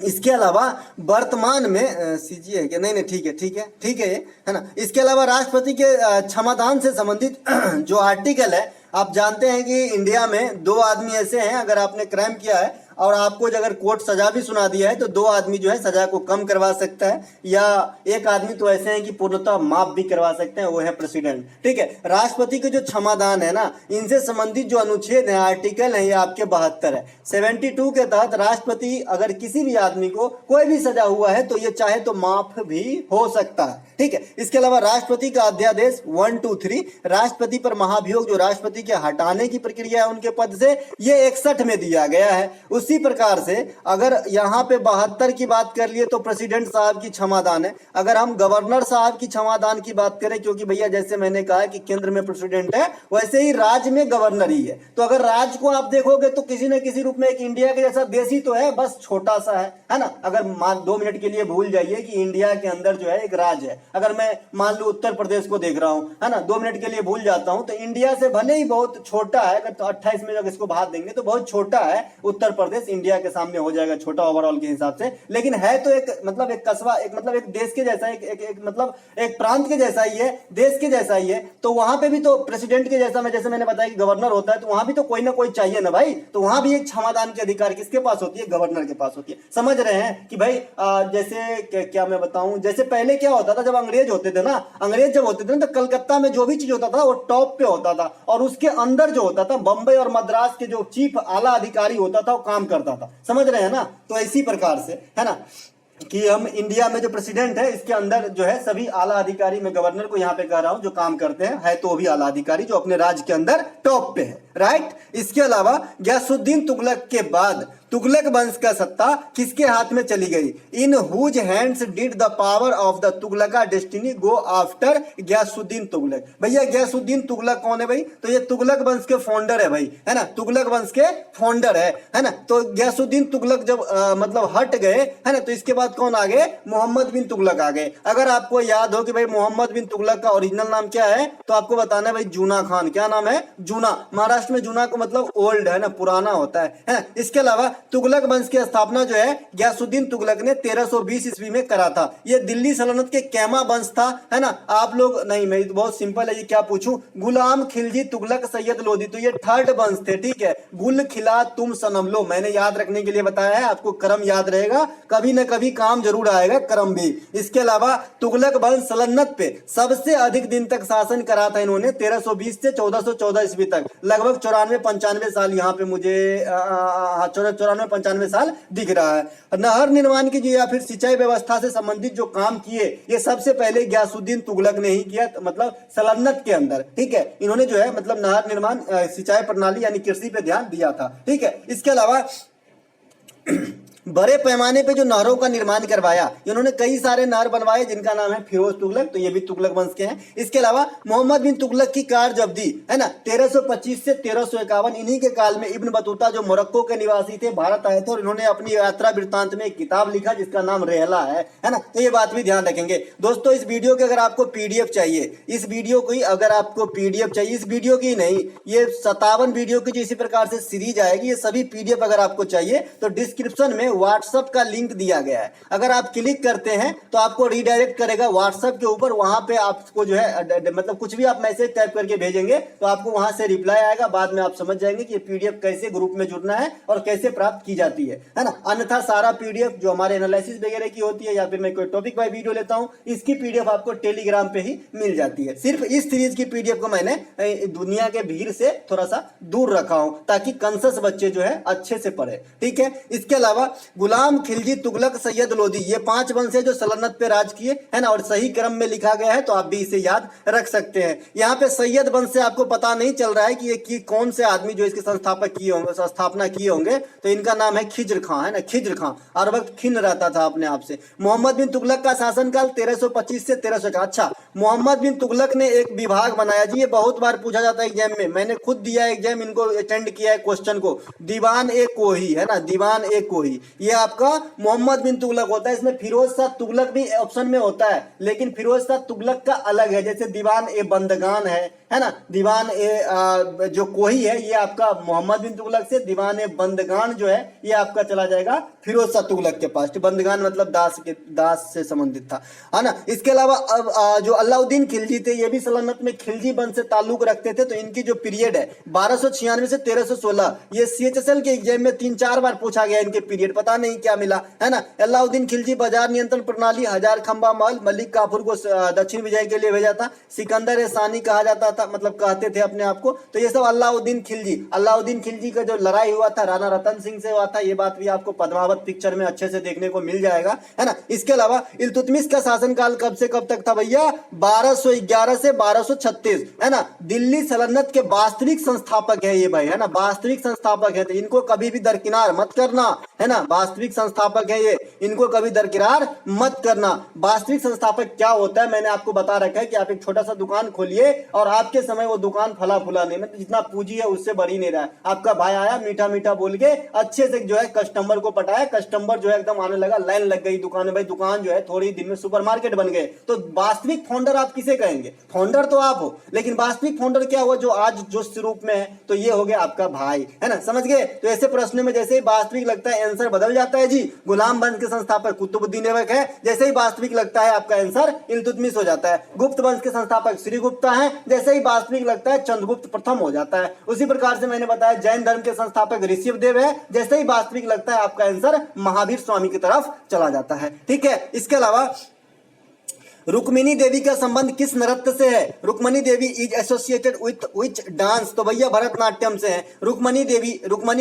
इसके अलावा वर्तमान में सीजी है क्या, नहीं ठीक है, ठीक है, ठीक है ना। इसके अलावा राष्ट्रपति के क्षमादान से संबंधित जो आर्टिकल है, आप जानते हैं कि इंडिया में 2 आदमी ऐसे हैं, अगर आपने क्राइम किया है और आपको अगर कोर्ट सजा भी सुना दिया है, तो 2 आदमी जो है सजा को कम करवा सकता है, या 1 आदमी तो ऐसे हैं कि पूर्णतः माफ भी करवा सकते हैं, वो है प्रेसिडेंट, ठीक है। राष्ट्रपति के जो क्षमादान है ना, इनसे संबंधित जो अनुच्छेद है, आर्टिकल है, ये आपके 72 है। 72 के तहत राष्ट्रपति अगर किसी भी आदमी को कोई भी सजा हुआ है, तो ये चाहे तो माफ भी हो सकता है, ठीक है। इसके अलावा राष्ट्रपति का अध्यादेश 1, 2, 3, राष्ट्रपति पर महाभियोग जो राष्ट्रपति के हटाने की प्रक्रिया है उनके पद से, ये 61 में दिया गया है। उसी प्रकार से अगर यहाँ पे 72 की बात कर लिए तो प्रेसिडेंट साहब की क्षमादान है। अगर हम गवर्नर साहब की क्षमादान की बात करें, क्योंकि भैया जैसे मैंने कहा कि केंद्र में प्रेसिडेंट है, वैसे ही राज्य में गवर्नर ही है। तो अगर राज्य को आप देखोगे तो किसी न किसी रूप में एक इंडिया के जैसा देश ही तो है, बस छोटा सा है ना। अगर 2 मिनट के लिए भूल जाइए कि इंडिया के अंदर जो है एक राज्य है, अगर मैं मान लू उत्तर प्रदेश को देख रहा हूं, है ना, 2 मिनट के लिए भूल जाता हूं, तो इंडिया से भले ही बहुत छोटा है, अगर तो 28 में जब इसको भाग देंगे तो बहुत छोटा है उत्तर प्रदेश, इंडिया के सामने हो जाएगा छोटा ओवरऑल के हिसाब से। लेकिन है तो एक मतलब एक कस्बा, एक मतलब एक देश के जैसा, एक मतलब एक प्रांत के जैसा ही है, देश के जैसा ही है। तो वहां पे भी तो प्रेसिडेंट के जैसा, मैं जैसे मैंने बताया कि गवर्नर होता है, तो वहां भी तो कोई ना कोई चाहिए ना भाई। तो वहां भी एक क्षमादान के अधिकार किसके पास होती है, गवर्नर के पास होती है। समझ रहे हैं कि भाई जैसे क्या मैं बताऊं, जैसे पहले क्या होता था, जब अंग्रेज होते थे ना, अंग्रेज जब होते थे ना, तो कलकत्ता में जो भी चीज होता था वो टॉप पे होता था, और उसके अंदर जो होता था बंबई और मद्रास के जो चीफ आला अधिकारी होता था वो काम करता था। समझ रहे हैं ना। तो इसी प्रकार से है ना कि हम इंडिया में जो प्रेसिडेंट है, इसके अंदर जो है सभी आला अधिकारी, मैं गवर्नर को यहाँ पे कह रहा हूं, जो काम करते हैं, है तो भी आला अधिकारी जो अपने राज्य के अंदर टॉप पे है, राइट। इसके अलावा गयासुद्दीन तुगलक के बाद तुगलक वंश का सत्ता किसके हाथ में चली गई? In whose hands did the power of the Tughlaq destiny go after Ghiyasuddin Tughlaq. भैया गयासुद्दीन तुगलक कौन है भाई? तो ये तुगलक वंश के फाउंडर है भाई, है ना, तुगलक वंश के फाउंडर है ना। तो गयासुद्दीन तुगलक जब मतलब हट गए, है ना, तो इसके बाद कौन आ गए? मोहम्मद बिन तुगलक आ गए। अगर आपको याद हो कि भाई मोहम्मद बिन तुगलक का ओरिजिनल नाम क्या है, तो आपको बताना है भाई जूना खान। क्या नाम है? जूना। महाराष्ट्र में जूना को मतलब ओल्ड, है ना, पुराना होता है। इसके अलावा तुगलक वंश की स्थापना जो है गयासुद्दीन तुगलक ने 1320 ईस्वी में करा था। ये दिल्ली सल्तनत के कैमा वंश था, है ना। आप लोग नहीं, मैं बहुत सिंपल है, ये क्या पूछूं? गुलाम खिलजी तुगलक सैयद लोधी, तो ये थर्ड वंश थे, ठीक है। गुल खिला तुम सनम लो, मैंने याद रखने के लिए बताया है, आपको क्रम याद रहेगा, कभी न कभी काम जरूर आएगा क्रम भी। इसके अलावा तुगलक वंश सल्तनत पे सबसे अधिक दिन तक शासन करा था इन्होंने, 1320 से 1414 ईस्वी तक, लगभग 94-95 साल यहाँ पे मुझे 94-95 साल दिख रहा है। नहर निर्माण की जो या फिर सिंचाई व्यवस्था से संबंधित जो काम किए, ये सबसे पहले गयासुद्दीन तुगलक ने ही किया, मतलब सल्तनत के अंदर, ठीक है। इन्होंने जो है मतलब नहर निर्माण, सिंचाई प्रणाली यानी कृषि पे ध्यान दिया था, ठीक है। इसके अलावा बड़े पैमाने पे जो नहरों का निर्माण करवाया, इन्होंने कई सारे नहर बनवाए जिनका नाम है फिरोज तुगलक, तो ये भी तुगलक वंश के हैं। इसके अलावा मोहम्मद बिन तुगलक की कारजब्दी, है ना, 1325 से 1351, इन्हीं के काल में इब्न बतूता जो मोरक्को के निवासी थे भारत आए थे और इन्होंने अपनी यात्रा वृत्तांत में एक किताब लिखा जिसका नाम रेहला है ना। तो ये बात भी ध्यान रखेंगे दोस्तों। इस वीडियो के अगर आपको पीडीएफ चाहिए, इस वीडियो की अगर आपको पीडीएफ चाहिए, इस वीडियो की नहीं, ये 57 वीडियो की जो इसी प्रकार से सीरीज आएगी, ये सभी पीडीएफ अगर आपको चाहिए तो डिस्क्रिप्शन में व्हाट्सएप का लिंक दिया गया है। अगर आप क्लिक करते हैं तो आपको रिडायरेक्ट करेगा व्हाट्सएप के ऊपर, वहां पे आपको जो है मतलब कुछ भी आप मैसेज टाइप करके भेजेंगे तो आपको वहां से रिप्लाई आएगा। बाद में आप समझ जाएंगे कि ये पीडीएफ कैसे ग्रुप में जुड़ना है और कैसे प्राप्त की जाती है ना। अन्यथा सारा पीडीएफ जो हमारे एनालिसिस वगैरह की होती है या फिर मैं कोई टॉपिक बाय वीडियो लेता हूं, इसकी पीडीएफ आपको टेलीग्राम पे ही मिल जाती है। सिर्फ इस सीरीज की पीडीएफ को मैंने दुनिया के भीड़ से थोड़ा सा दूर रखा हूं ताकि कंसस बच्चे जो है अच्छे से पढ़े, ठीक है। इसके अलावा गुलाम खिलजी तुगलक सैयद लोधी, ये 5 वंश है जो सल्तनत पे राज किए, है ना, और सही क्रम में लिखा गया है तो आप भी इसे याद रख सकते हैं। यहाँ पे सैयद वंश से आपको पता नहीं चल रहा है कि ये कौन से आदमी जो इसके संस्थापक किए होंगे, स्थापना किए होंगे, तो इनका नाम है खिज्र खां, है ना, खिज्र खां। हर वक्त खिन्न रहता था अपने आप से। मोहम्मद बिन तुगलक का शासनकाल 1325 से 1300 अच्छा, मोहम्मद बिन तुगलक ने एक विभाग बनाया जी, ये बहुत बार पूछा जाता है एग्जाम में, मैंने खुद दिया एग्जाम, इनको अटेंड किया है क्वेश्चन को, दीवान ए कोही, है ना, दीवान ए कोही, ये आपका मोहम्मद बिन तुगलक होता है। इसमें फिरोज शाह तुगलक भी ऑप्शन में होता है, लेकिन फिरोज शाह तुगलक का अलग है, जैसे दीवान ए बंदगान है ना, दीवान ए जो कोही है ये आपका मोहम्मद बिन तुगलक से, दीवान ए बंदगान जो है ये आपका चला जाएगा फिरोज शाह तुगलक के पास। बंदगान मतलब दास से संबंधित था, है ना। इसके अलावा अब जो अलाउद्दीन खिलजी थे, ये भी सल्तनत में खिलजी वंश से ताल्लुक रखते थे, तो इनकी जो पीरियड है 1296 से 1316, ये सीएचएसएल के एग्जाम में 3-4 बार पूछा गया इनके पीरियड, पता नहीं क्या मिला, है ना। अलाउद्दीन खिलजी बाजार नियंत्रण प्रणाली, हजार खंबा महल, मलिक काफूर को दक्षिण विजय के लिए भेजा था, सिकंदर ए सानी कहा जाता था, मतलब कहते थे अपने आप को। तो ये सब अलाउद्दीन खिलजी का जो लड़ाई हुआ था राणा रतन सिंह से हुआ था, ये बात भी आपको पद्मावत पिक्चर में अच्छे से देखने को मिल जाएगा, है ना। इसके अलावा इल्तुतमिश का शासनकाल कब से कब तक था भैया? 1211 से 1236, है ना। दिल्ली सल्तनत के वास्तविक संस्थापक है ये भाई, है ना, वास्तविक संस्थापक है, तो इनको कभी भी दरकिनार मत करना, है ना। वास्तविक संस्थापक है ये, इनको कभी दरकिनार मत करना। वास्तविक संस्थापक क्या होता है मैंने आपको बता रखा है कि आप एक छोटा सा दुकान खोलिए और आपके समय वो दुकान फला फूला नहीं, मतलब जितना पूंजी है उससे बढ़ ही नहीं रहा है। आपका भाई आया मीठा मीठा बोल के अच्छे से जो है कस्टमर को पटाया, कस्टमर जो है एकदम आने लगा, लाइन लग गई दुकान में, भाई दुकान जो है थोड़ी दिन में सुपरमार्केट बन गए। तो वास्तविक फाउंडर आप किसे कहेंगे? फाउंडर तो आप हो, लेकिन वास्तविक फाउंडर क्या हुआ जो आज जो रूप में है, तो ये हो गया आपका भाई, है ना, समझ गए। तो ऐसे प्रश्नों में जैसे ही वास्तविक लगता है आंसर बदल जाता है जी। गुलाम वंश के संस्थापक कुतुबुद्दीन ऐबक है, जैसे ही वास्तविक लगता है आपका आंसर इल्तुतमिश हो जाता है। गुप्त वंश के संस्थापक श्रीगुप्ता है, जैसे ही वास्तविक लगता है चंद्रगुप्त प्रथम हो जाता है। उसी प्रकार से मैंने बताया जैन धर्म के संस्थापक ऋषभदेव है, जैसे ही वास्तविक लगता है आपका आंसर महावीर स्वामी की तरफ चला जाता है, ठीक है। इसके अलावा रुक्मिणी देवी का संबंध किस नृत्य से है? Rukmini Devi is associated with which dance? तो भैया भरतनाट्यम से है। रुक्मिणी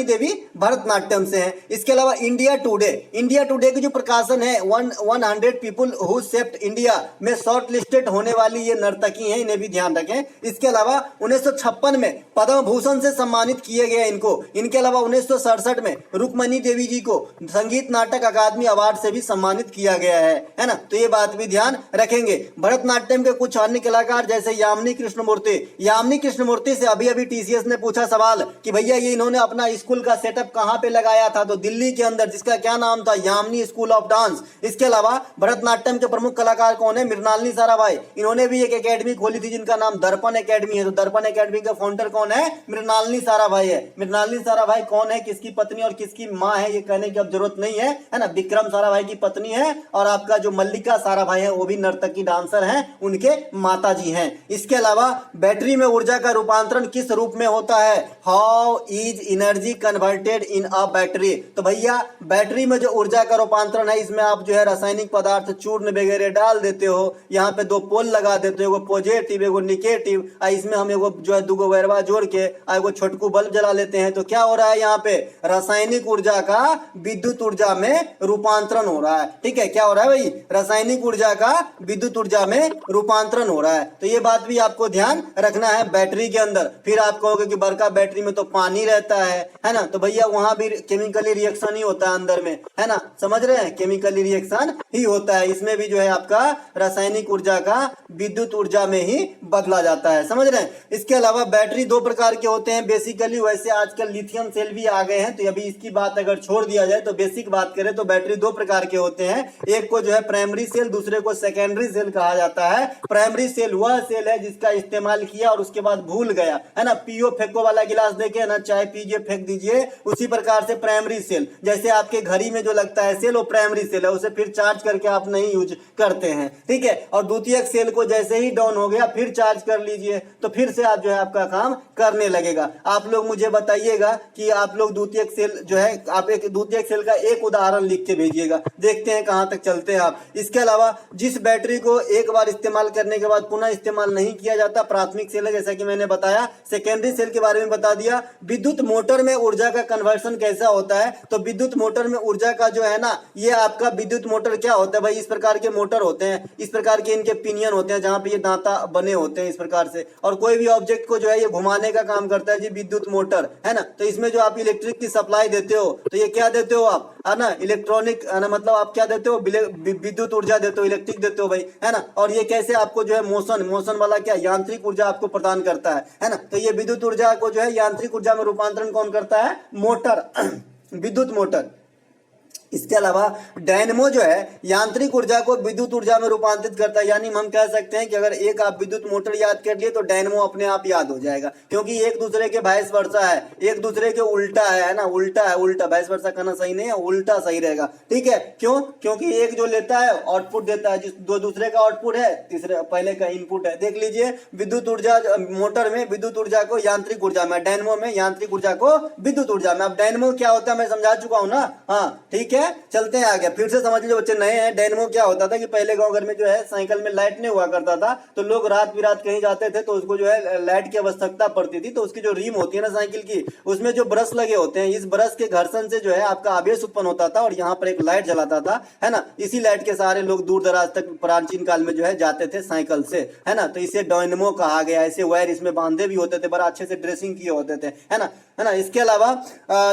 देवी भरतनाट्यम से है। इसके अलावा इंडिया टुडे की जो प्रकाशन है 100 पीपुल हु शेप्ड इंडिया में शॉर्ट लिस्टेड होने वाली ये नर्तकी हैं, इन्हें भी ध्यान रखें। इसके अलावा 1956 में पद्म भूषण से सम्मानित किए गए इनको। इनके अलावा 1967 में रुक्मिणी देवी जी को संगीत नाटक अकादमी अवार्ड से भी सम्मानित किया गया है ना। तो ये बात भी ध्यान रखेंगे। भरतनाट्यम के कुछ अन्य कलाकार जैसे यामिनी कृष्णमूर्ति से अभी टीसीएस ने पूछा सवाल कि भैया ये इन्होंने अपना स्कूल का सेटअप कहां पे लगाया था? तो दिल्ली के अंदर, जिसका क्या नाम था? Yamini school of dance. इसके अलावा भरतनाट्यम के प्रमुख कलाकार कौन है? मृणालिनी साराभाई। इन्होंने भी एक एकेडमी खोली थी जिनका नाम दर्पण एकेडमी है। तो दर्पण एकेडमी का फाउंडर कौन है? मृणालिनी साराभाई है। मृणालिनी साराभाई कौन है, किसकी पत्नी और किसकी माँ है, ये कहने की अब जरूरत नहीं है ना। विक्रम साराभाई की पत्नी है और आपका जो मल्लिका साराभाई है वो भी नर्तकी डांसर हैं, उनके माता जी हैं। इसके अलावा बैटरी में ऊर्जा का रूपांतरण किस रूप में होता है? How is energy converted in a battery? तो भैया बैटरी में जो ऊर्जा का रूपांतरण है, इसमें आप जो है रासायनिक पदार्थ चूर्ण वगैरह डाल देते हो, यहाँ पे दो पोल लगा देते हो, एगो पॉजिटिव एगो निगेटिव, इसमें हम एगो जो है दूगो वायरवा जोड़ के एगो छोटकू बल्ब जला लेते हैं। तो क्या हो रहा है यहाँ पे? रासायनिक ऊर्जा का विद्युत ऊर्जा में रूपांतरण हो रहा है। ठीक है, क्या हो रहा है भाई? रासायनिक ऊर्जा का विद्युत ऊर्जा में रूपांतरण हो रहा है। तो ये बात भी आपको ध्यान रखना है बैटरी के अंदर। फिर आप कहोगे कि बड़का बैटरी में तो पानी रहता है ना। तो भैया वहां भी केमिकली रिएक्शन ही होता है अंदर में, है ना। समझ रहे हैं? केमिकली रिएक्शन ही होता है। इसमें भी जो है आपका रासायनिक ऊर्जा का विद्युत ऊर्जा में ही बदला जाता है। समझ रहे हैं? इसके अलावा बैटरी दो प्रकार के होते हैं बेसिकली। वैसे आजकल लिथियम सेल भी आ गए हैं, तो अभी इसकी बात अगर छोड़ दिया जाए तो बेसिक बात करें तो बैटरी दो प्रकार के होते हैं। एक को जो है प्राइमरी सेल, दूसरे को सेकेंडरी सेल कहा जाता है। प्राइमरी सेल वह सेल है जिसका इस्तेमाल किया और उसके बाद भूल गया, है ना। पियो फेंको वाला गिलास देके ना, चाय पीजिए फेंक दीजिए, उसी प्रकार से प्राइमरी सेल। जैसे आपके घड़ी में जो लगता है सेल, वो प्राइमरी सेल है, उसे फिर चार्ज करके आप नहीं यूज करते हैं। ठीक है। और द्वितीयक सेल को जैसे ही डाउन हो गया फिर चार्ज कर लीजिए, तो फिर से आप जो है आपका काम करने लगेगा। आप लोग मुझे बताइएगा कि आप लोग द्वितीयक सेल जो है, आप एक द्वितीयक सेल का एक उदाहरण लिख के भेजिएगा, देखते हैं कहां तक चलते हैं आप। इसके अलावा जिस बैटरी को एक बार इस्तेमाल करने के बाद पुनः इस्तेमाल नहीं किया जाता, प्राथमिक सेल है, जैसा कि मैंने बताया। सेकेंडरी सेल के बारे में बता दिया। विद्युत मोटर में ऊर्जा का कन्वर्सन कैसा होता है? तो विद्युत मोटर में ऊर्जा का जो है ना, ये आपका विद्युत मोटर क्या होता है भाई? इस प्रकार के मोटर होते हैं, इस प्रकार के इनके पिनियन होते हैं जहां पे ये दांता बने होते हैं इस प्रकार से, और कोई भी ऑब्जेक्ट को जो है ये घुमाने का काम करता है जी विद्युत मोटर, है ना। तो इसमें जो आप इलेक्ट्रिक की सप्लाई देते हो, तो ये क्या देते हो आप, है ना, इलेक्ट्रॉनिक, है ना, मतलब आप क्या देते हो? विद्युत ऊर्जा देते हो, इलेक्ट्रिक देते हो भाई, है ना। और ये कैसे आपको जो है मोशन वाला क्या यांत्रिक ऊर्जा आपको प्रदान करता है ना। तो ये विद्युत ऊर्जा को जो है यांत्रिक ऊर्जा में रूपांतरण कौन करता है? मोटर विद्युत मोटर। इसके अलावा डायनेमो जो है यांत्रिक ऊर्जा को विद्युत ऊर्जा में रूपांतरित करता है। यानी हम कह सकते हैं कि अगर एक आप विद्युत मोटर याद कर लिए तो डायनेमो अपने आप याद हो जाएगा, क्योंकि एक दूसरे के वाइस वर्सा है, एक दूसरे के उल्टा है ना। उल्टा है, उल्टा, वाइस वर्सा कहना सही नहीं है, उल्टा सही रहेगा। ठीक है, क्यों? क्योंकि एक जो लेता है आउटपुट देता है, जो दूसरे का आउटपुट है तीसरे पहले का इनपुट है। देख लीजिए, विद्युत ऊर्जा मोटर में विद्युत ऊर्जा को यांत्रिक ऊर्जा में, डायनेमो में यांत्रिक ऊर्जा को विद्युत ऊर्जा में। अब डायनेमो क्या होता है मैं समझा चुका हूं ना। हाँ ठीक है, चलते हैं आगे। फिर से समझ लीजिए बच्चे नए हैं, डायनेमो क्या होता था कि पहले गांव घर में जो है साइकिल में लाइट नहीं हुआ करता था, तो लोग रात बिरात कहीं जाते थे तो उसको जो है लाइट की आवश्यकता पड़ती थी। तो उसकी जो रिम होती है ना साइकिल की, उसमें जो ब्रश लगे होते हैं, इस ब्रश के घर्षण से जो है आपका आवेश उत्पन्न होता था और यहाँ पर एक लाइट जलाता था, है ना। इसी लाइट के सहारे लोग दूर दराज तक प्राचीन काल में जो है जाते थे साइकिल से, है ना। तो इसे डायनेमो कहा गया। ऐसे वायर इसमें बांधे भी होते थे, बड़ा अच्छे से ड्रेसिंग किए होते थे, है ना। इसके अलावा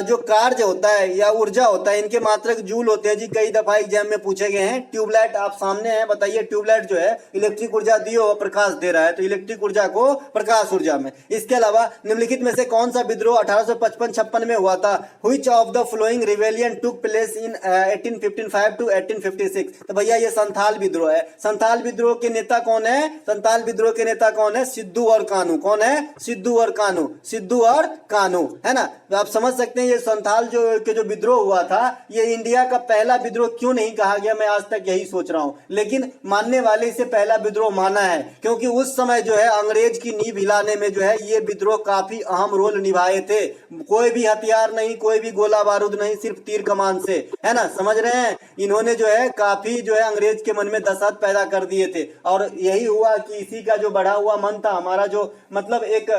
जो कार्य होता है या ऊर्जा होता है, इनके मात्रक जूल होते हैं जी। कई दफा एग्जाम में पूछे गए हैं। ट्यूबलाइट आप सामने हैं, बताइए ट्यूबलाइट जो है इलेक्ट्रिक ऊर्जा दी हो, प्रकाश दे रहा है, तो इलेक्ट्रिक ऊर्जा को प्रकाश ऊर्जा में। इसके अलावा निम्नलिखित में से कौन सा विद्रोह 1855-56 में हुआ था? Which of the following rebellion took place in 1855 to 1856? तो भैया ये संथाल विद्रोह है। संथाल विद्रोह के नेता कौन है? संथाल विद्रोह के नेता कौन है? सिद्धू और कानू। कौन है? सिद्धू और कानू, सिद्धू और कानू, है ना। तो आप समझ सकते हैं ये संथाल जो विद्रोह हुआ था, ये इंडिया का पहला विद्रोह क्यों नहीं कहा गया, मैं आज तक यही सोच रहा हूं। लेकिन मानने वाले इसे पहला विद्रोह माना है, क्योंकि उस समय जो है अंग्रेज की नींव हिलाने में जो है ये विद्रोह काफी अहम रोल निभाए थे। कोई भी हथियार नहीं, कोई भी गोला बारूद नहीं, सिर्फ तीर कमान से, है ना, समझ रहे हैं। इन्होंने जो है काफी जो है अंग्रेज के मन में दहशत पैदा कर दिए थे, और यही हुआ कि इसी का जो बढ़ा हुआ मन था, हमारा जो मतलब एक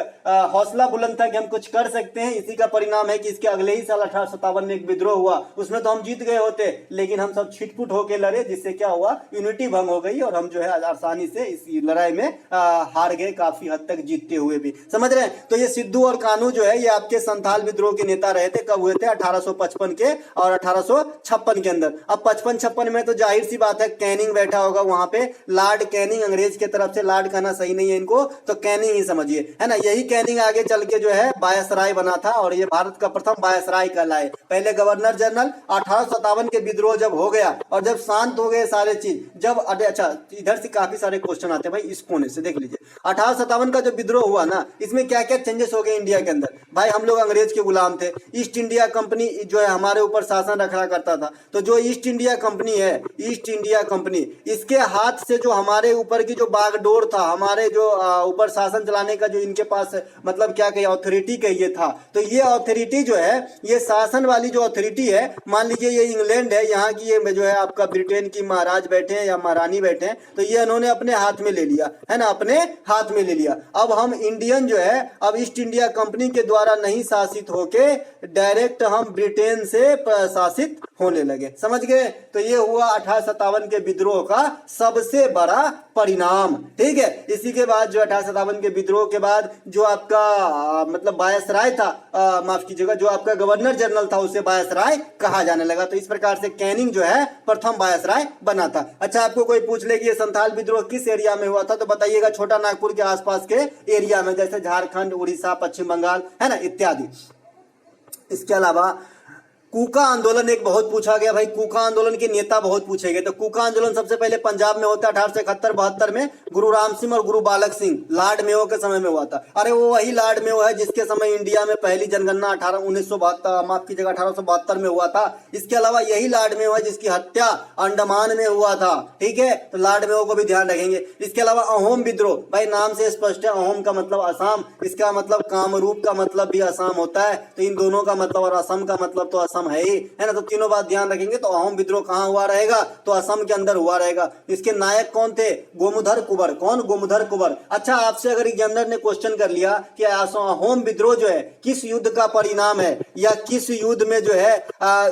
हौसला बुलंद था कि हम कुछ कर सकते हैं, इसी का परिणाम है कि इसके अगले ही साल 1857 में एक विद्रोह हुआ। उसमें तो हम जीत गए होते, लेकिन हम सब छिटपुट होकर लड़े, जिससे क्या हुआ, यूनिटी भंग हो गई और हम जो है आसानी से इस लड़ाई में हार गए, काफी हद तक जीतते हुए भी, समझ रहे हैं। तो ये सिद्धू और कान्हू जो है ये आपके संथाल विद्रोह के नेता रहे थे। कब हुए थे? 1855 के और 1856 के अंदर। अब 55-56 में तो जाहिर सी बात है कैनिंग बैठा होगा वहां पे, लॉर्ड कैनिंग, अंग्रेज की तरफ से लॉर्ड कहना सही नहीं है इनको, तो कैनिंग ही समझिए, है ना। यही कैनिंग आगे चल के जो है वायसराय बना था, और ये भारत का प्रथम वायसराय कहलाए। पहले गवर्नर जनरल। 1857 के विद्रोह जब हो गया और जब शांत हो गए सारे चीज, जब अच्छा इधर से काफी सारे क्वेश्चन आते हैं भाई, इस कोने से देख लीजिए। 1857 का जो विद्रोह हुआ ना, इसमें क्या क्या चेंजेस हो गए इंडिया के अंदर। भाई हम लोग अंग्रेज के गुलाम थे, ईस्ट इंडिया कंपनी जो है हमारे ऊपर शासन रखा करता था। तो जो ईस्ट इंडिया कंपनी है, ईस्ट इंडिया कंपनी, इसके हाथ से जो हमारे ऊपर की जो बागडोर था, हमारे जो ऊपर शासन चलाने का जो इनके पास मतलब क्या कहिए अथॉरिटी कहिए था, तो ये अथॉरिटी जो है, ये शासन वाली जो अथॉरिटी है, मान लीजिए ये इंग्लैंड है, यहाँ की ये जो है आपका ब्रिटेन की महाराज बैठे हैं या महारानी बैठे हैं, तो ये इन्होंने अपने हाथ में ले लिया, है ना, अपने हाथ में ले लिया। अब हम इंडियन जो है अब ईस्ट इंडिया कंपनी के द्वारा नहीं शासित होके डायरेक्ट हम ब्रिटेन से शासित होने लगे, समझ गए। तो ये हुआ 1857 के विद्रोह का सबसे बड़ा परिणाम, ठीक है। इसी के बाद जो 1857 के विद्रोह के बाद जो आपका मतलब वायसराय था, माफ कीजिएगा, जो आपका गवर्नर जनरल था उसे वायसराय कहा जाने लगा। तो इस प्रकार से कैनिंग जो है प्रथम वायसराय बना था। अच्छा, आपको कोई पूछ ले कि ये संथाल विद्रोह किस एरिया में हुआ था, तो बताइएगा छोटा नागपुर के आसपास के एरिया में, जैसे झारखंड, उड़ीसा, पश्चिम बंगाल, है ना, इत्यादि। इसके अलावा कूका आंदोलन एक बहुत पूछा गया भाई, कूका आंदोलन के नेता बहुत पूछे गए। तो कूका आंदोलन सबसे पहले पंजाब में होता है 1871-72 में, गुरु राम सिंह और गुरु बालक सिंह, लॉर्ड मेयो के समय में हुआ था। अरे वो वही लॉर्ड मेयो है जिसके समय इंडिया में पहली जनगणना 1872 में हुआ था। इसके अलावा यही लॉर्ड मेयो है जिसकी हत्या अंडमान में हुआ था, ठीक है, तो लॉर्ड मेयो को भी ध्यान रखेंगे। इसके अलावा अहोम विद्रोह, भाई नाम से स्पष्ट है, अहोम का मतलब असम, इसका मतलब कामरूप का मतलब भी असम होता है, तो इन दोनों का मतलब और असम का मतलब तो असम है ही, है ना। तो तीनों बात ध्यान रखेंगे। तो अहोम विद्रोह कहां हुआ रहेगा, तो असम के अंदर हुआ रहेगा। इसके नायक कौन थे? गोमुधर कुंवर। कौन? गोमुधर कुंवर। अच्छा, आपसे अगर एग्जामिनर ने क्वेश्चन कर लिया कि अहोम विद्रोह जो है किस युद्ध का परिणाम है, या किस युद्ध में जो है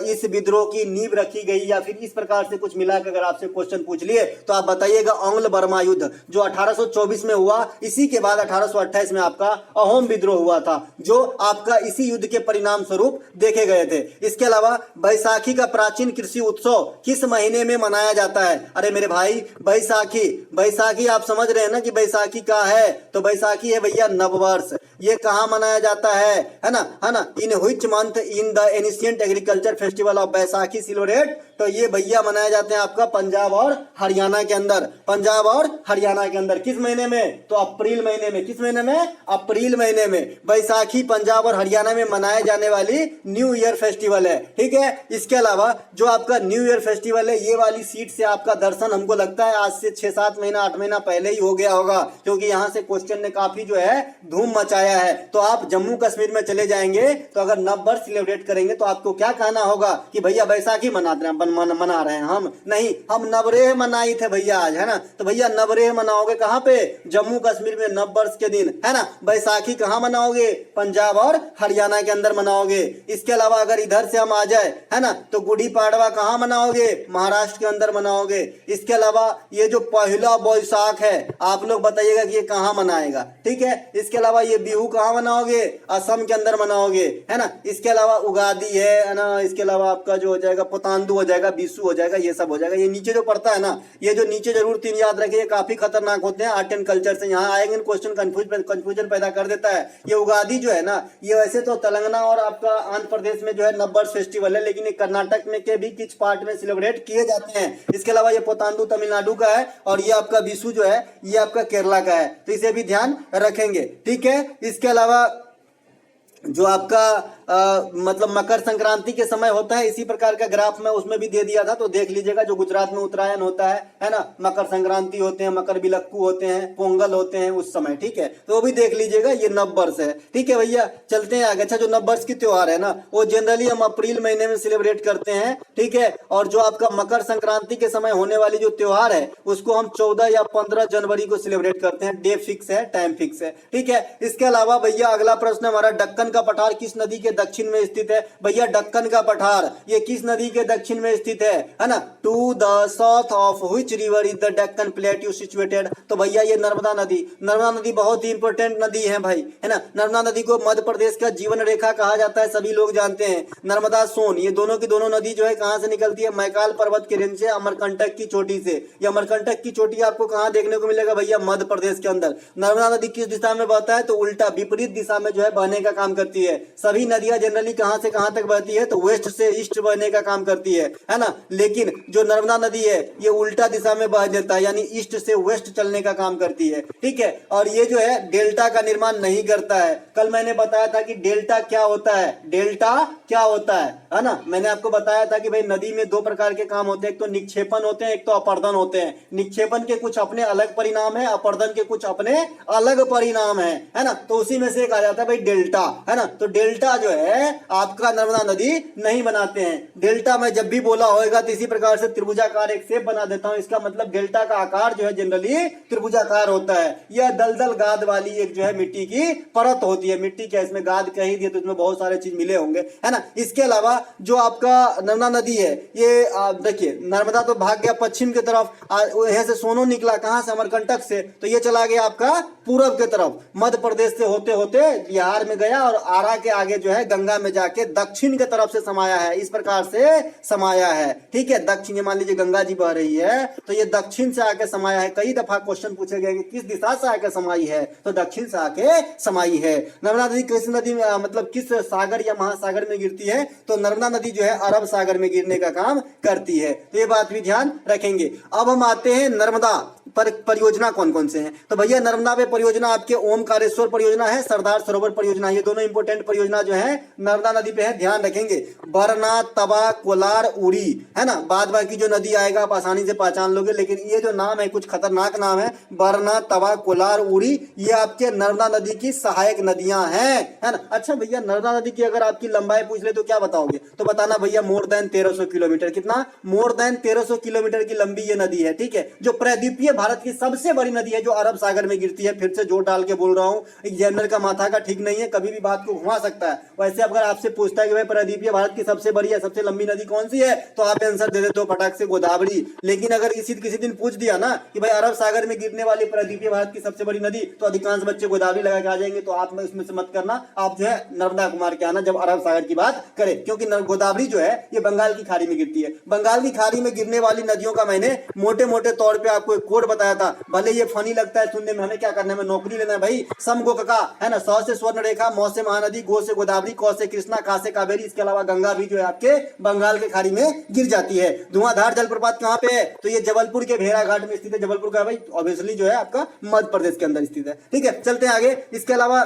इस विद्रोह की नींव रखी गई, या फिर इस प्रकार से कुछ मिलाकर अगर आपसे क्वेश्चन पूछ लिए, तो आप बताइएगा आंग्ल बर्मा युद्ध जो 1824 में हुआ। इसी के बाद 1828 में आपका अहोम विद्रोह हुआ था, जो आपका इसी युद्ध के परिणाम स्वरूप देखे गए थे। इसके अलावा बैसाखी का प्राचीन कृषि उत्सव किस महीने में मनाया जाता है? अरे मेरे भाई, बैसाखी, बैसाखी आप समझ रहे हैं ना कि बैसाखी का है, तो बैसाखी है भैया नववर्ष। ये कहाँ मनाया जाता है ना, है ना, in which month in the ancient agriculture festival of Baisakhi celebrate, तो ये भैया मनाए जाते हैं आपका पंजाब और हरियाणा के अंदर। पंजाब और हरियाणा के अंदर किस महीने में? तो अप्रैल महीने में। किस महीने में? अप्रैल महीने में। बैसाखी पंजाब और हरियाणा में मनाए जाने वाली न्यू ईयर फेस्टिवल है, ठीक है। इसके अलावा जो आपका न्यू ईयर फेस्टिवल है, ये वाली सीट से आपका दर्शन हमको लगता है आज से 6-7 महीना 8 महीना पहले ही हो गया होगा, क्योंकि यहाँ से क्वेश्चन ने काफी जो है धूम मचाया है। तो आप जम्मू कश्मीर में चले जाएंगे, तो अगर नववर्ष सेलिब्रेट करेंगे तो आपको क्या कहना होगा कि भैया बैसाखी मना रहे हैं हम, नहीं, हम नवरेह मनाई थे भैया आज, है ना। तो भैया नवरेह मनाओगे कहाँ पे? जम्मू कश्मीर में नववर्ष के दिन, है ना। बैसाखी कहाँ मनाओगे? पंजाब और हरियाणा के अंदर मनाओगे। इसके अलावा अगर इधर से हम आ जाए, है ना, तो गुड़ी पाड़वा कहाँ मनाओगे? महाराष्ट्र के अंदर मनाओगे। इसके अलावा ये जो पहला बैसाख है, आप लोग बताइएगा कि ये कहाँ मनाएगा, ठीक है। इसके अलावा ये बिहू कहाँ मनाओगे? असम के अंदर मनाओगे, है ना। इसके अलावा उगादी है ना। इसके अलावा आपका जो हो जाएगा पुतांदू हो जाएगा, बिसु हो जाएगा, ये सब हो जाएगा। ये नीचे जो पड़ता है ना, ये जो नीचे जरूर 3 याद रखिए, काफी खतरनाक होते हैं आर्ट एंड कल्चर से। यहाँ आएंगे क्वेश्चन कंफ्यूजन पैदा कर देता है। ये उगादी जो है ना, ये वैसे तो तेलंगाना और आपका आंध्र प्रदेश में जो है नववर्ष फेस्टिवल है, लेकिन ये कर्नाटक में के भी कुछ पार्ट में सेलिब्रेट किए जाते हैं। इसके अलावा ये पुतांदू तमिलनाडु का है, और ये आपका बिसु जो है ये आपका केरला का है, तो इसे भी ध्यान रखेंगे, ठीक है। इसके अलावा जो आपका मतलब मकर संक्रांति के समय होता है, इसी प्रकार का ग्राफ मैं उसमें भी दे दिया था, तो देख लीजिएगा। जो गुजरात में उत्तरायण होता है ना, मकर संक्रांति होते हैं, मकर बिलक्कू होते हैं, पोंगल होते हैं उस समय, ठीक है, तो वो भी देख लीजिएगा। ये नववर्ष है, ठीक है भैया। चलते हैं आगे। अच्छा, जो नववर्ष की त्योहार है ना, वो जनरली हम अप्रैल महीने में सेलिब्रेट करते हैं, ठीक है। और जो आपका मकर संक्रांति के समय होने वाली जो त्योहार है, उसको हम 14 या 15 जनवरी को सेलिब्रेट करते हैं। डे फिक्स है, टाइम फिक्स है, ठीक है। इसके अलावा भैया अगला प्रश्न हमारा, दक्कन का पठार किस नदी के दक्षिण में स्थित है? भैया दक्कन का पठार ये किस नदी के दक्षिण में स्थित है ना? To the south of which river is the Deccan plateau situated? तो भैया ये नर्मदा नदी। नर्मदा नदी बहुत ही इंपॉर्टेंट नदी है भाई, है ना। नर्मदा नदी को मध्य प्रदेश का जीवन रेखा कहा जाता है, सभी लोग जानते हैं। नर्मदा सोन, ये दोनों की दोनों नदी जो है कहां से निकलती है? मैकाल पर्वत के रेंज से, अमरकंटक की चोटी से। ये अमरकंटक की चोटी आपको कहां देखने को मिलेगा भैया? मध्य प्रदेश के अंदर। नर्मदा नदी किस दिशा में बहता है? तो उल्टा, विपरीत दिशा में जो है बहने का काम करती है। सभी नदियां जनरली कहां से कहां तक बहती है? तो वेस्ट से ईस्ट बहने का काम करती है ना। लेकिन जो नर्मदा नदी है ये उल्टा दिशा में बह देता है, यानी ईस्ट से वेस्ट चलने का काम करती है, ठीक है। और ये जो है डेल्टा का निर्माण नहीं करता है। कल मैंने बताया था कि डेल्टा क्या होता है, डेल्टा क्या होता है ना। मैंने आपको बताया था कि भाई नदी में दो प्रकार के काम होते हैं, एक तो निक्षेपण होते हैं, एक तो अपर्दन होते हैं। निक्षेपण के कुछ अपने अलग परिणाम है, अपर्दन के कुछ अपने अलग परिणाम है ना। तो उसी में से एक आ जाता है भाई डेल्टा, है ना। तो डेल्टा जो है आपका नर्मदा नदी नहीं बनाते हैं। डेल्टा में जब भी बोला होगा तो इसी प्रकार से त्रिभुजाकार एक शेप बना देता हूं। इसका मतलब डेल्टा का आकार जो है जनरली त्रिभुजाकार होता है। यह दलदल गाद वाली एक जो है मिट्टी की परत होती है। मिट्टी क्या, इसमें गाद कह ही दिए तो इसमें बहुत सारे चीज मिले होंगे, है ना। इसके अलावा जो आपका नर्मदा नदी है, ये देखिए नर्मदा तो भाग गया पश्चिम की तरफ, यहां से सोनो निकला कहां से? अमरकंटक से, तो ये चला गया आपका पूरब की तरफ, मध्य प्रदेश से होते होते बिहार में गया और आरा के आगे जो है गंगा में जाके दक्षिण की तरफ से समाया है। इस प्रकार से समाया है, ठीक है। दक्षिण, मान लीजिए गंगा जी बह रही है तो ये दक्षिण से आके समाया है। कई दफा क्वेश्चन पूछे गए कि किस दिशा से आके समाई है, तो दक्षिण से आके समाई है। नर्मदा नदी किस नदी में मतलब किस सागर या महासागर में गिरती है? तो नर्मदा नदी जो है अरब सागर में गिरने का काम करती है, तो ये बात भी ध्यान रखेंगे। अब हम आते हैं नर्मदा पर परियोजना कौन कौन से हैं। तो भैया नर्मदा पे परियोजना आपके ओमकारेश्वर परियोजना है, सरदार सरोवर परियोजना, ये दोनों इंपोर्टेंट परियोजना जो है नर्मदा नदी पे है, ध्यान रखेंगे। बरना, तवा, कोलार, उड़ी, है ना। बाद बाकी जो नदी आएगा आप आसानी से पहचान लोगे, लेकिन ये जो नाम है कुछ खतरनाक नाम है, बरना, तवा, कोलार, उड़ी, ये आपके नर्मदा नदी की सहायक नदियां हैं, है ना। अच्छा भैया नर्मदा नदी की अगर आपकी लंबाई पूछ ले तो क्या बताओगे? तो बताना भैया मोर देन 1300 किलोमीटर। कितना? मोर देन 1300 किलोमीटर की लंबी ये नदी है, ठीक है। जो प्रायद्वीपीय भारत की सबसे बड़ी नदी है, जो अरब सागर में गिरती है। फिर से जोर डाल के बोल रहा हूं, एग्जामिनर का माथा का ठीक नहीं है, कभी भी बात को घुमा सकता है। वैसे अगर आपसे पूछता है कि भाई प्रायद्वीपीय भारत की सबसे बड़ी या सबसे लंबी नदी कौन सी है, तो आप आंसर दे देते हो फटाक से गोदावरी। लेकिन अगर किसी दिन पूछ दिया ना कि भाई अरब सागर में गिरने वाली प्रायद्वीपीय भारत की सबसे बड़ी नदी, तो अधिकांश बच्चे गोदावरी लगा के आ जाएंगे। तो आप उसमें से मत करना, आप जो है नर्मदा कुमार के आना जब अरब सागर की बात करें, क्योंकि गोदावरी जो है ये बंगाल की खाड़ी में गिरती है। बंगाल की खाड़ी में गिरने वाली नदियों का मैंने मोटे मोटे तौर पे आपको एक कोड बताया था। भले ये फनी लगता है सुनने में, हमें क्या करना है, हमें नौकरी लेना है भाई। सम गो कका, है ना। स से स्वर्ण रेखा, मौ से महानदी, गो से गोदावरी, कौ से कृष्णा, का से कावेरी। इसके अलावा गंगा भी जो है आपके बंगाल के खाड़ी में गिर जाती है। धुआंधार जलप्रपात कहां पे है? तो ये जबलपुर के भेड़ा घाट में स्थित है। जबलपुर का भाई ऑब्वियसली जो है आपका मध्य प्रदेश के अंदर स्थित है, ठीक है। चलते हैं आगे। इसके अलावा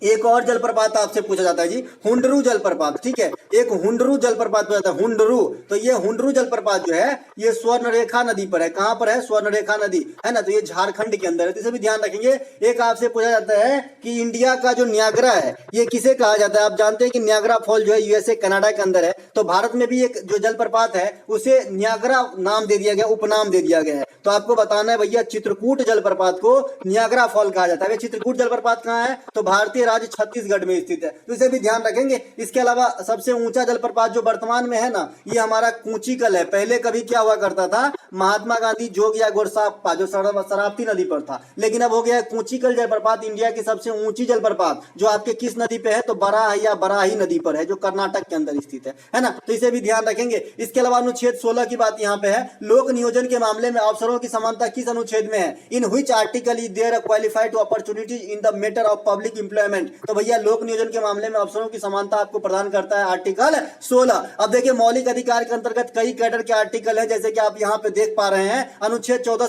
एक और जलप्रपात आपसे पूछा जाता है जी, हुंडरू जलप्रपात, ठीक है। एक हुंडरू जलप्रपात पूछा जाता है, हुंडरू। तो ये हुंडरू जलप्रपात जो है ये स्वर्णरेखा नदी पर है। कहां पर है? स्वर्णरेखा नदी, है ना। तो ये झारखंड के अंदर है, तो इसे भी ध्यान रखेंगे। एक आपसे पूछा जाता है कि इंडिया का जो न्यागरा है ये किसे कहा जाता है? आप जानते हैं कि न्यागरा फॉल जो है यूएसए कनाडा के अंदर है, तो भारत में भी एक जो जलप्रपात है उसे न्यागरा नाम दे दिया गया, उपनाम दे दिया गया है। तो आपको बताना है भैया चित्रकूट जलप्रपात को न्यागरा फॉल कहा जाता है। चित्रकूट जलप्रपात कहां है? तो भारतीय राज्य छत्तीसगढ़ में स्थित है, तो इसे भी ध्यान रखेंगे। इसके अलावा सबसे ऊंचा जलप्रपात जो वर्तमान में है ना, ये हमारा कूचिकल है। पहले कभी क्या हुआ करता था, महात्मा गांधी जोग या गोरसाप्पा जो शरावती नदी पर था, लेकिन अब हो गया कूचिकल जलप्रपात इंडिया की सबसे ऊंची जलप्रपात, जो आपके किस नदी पे है? तो बराह या बराही नदी पर है, जो कर्नाटक के अंदर स्थित है ना। तो इसे भी ध्यान रखेंगे। इसके अलावा अनुच्छेद 16 की बात यहाँ पे है, लोक नियोजन के मामले में अवसरों की समानता किस अनुच्छेद में है? In which article is there a qualified opportunity in the matter of public employment. Management. तो भैया लोक नियोजन के मामले में अफसरों की समानता आपको प्रदान करता है आर्टिकल 16। अब देखिए मौलिक अधिकार के अंतर्गत कई कैडर के आर्टिकल है, जैसे कि आप यहाँ पे देख पा रहे हैं। अनुच्छेद 14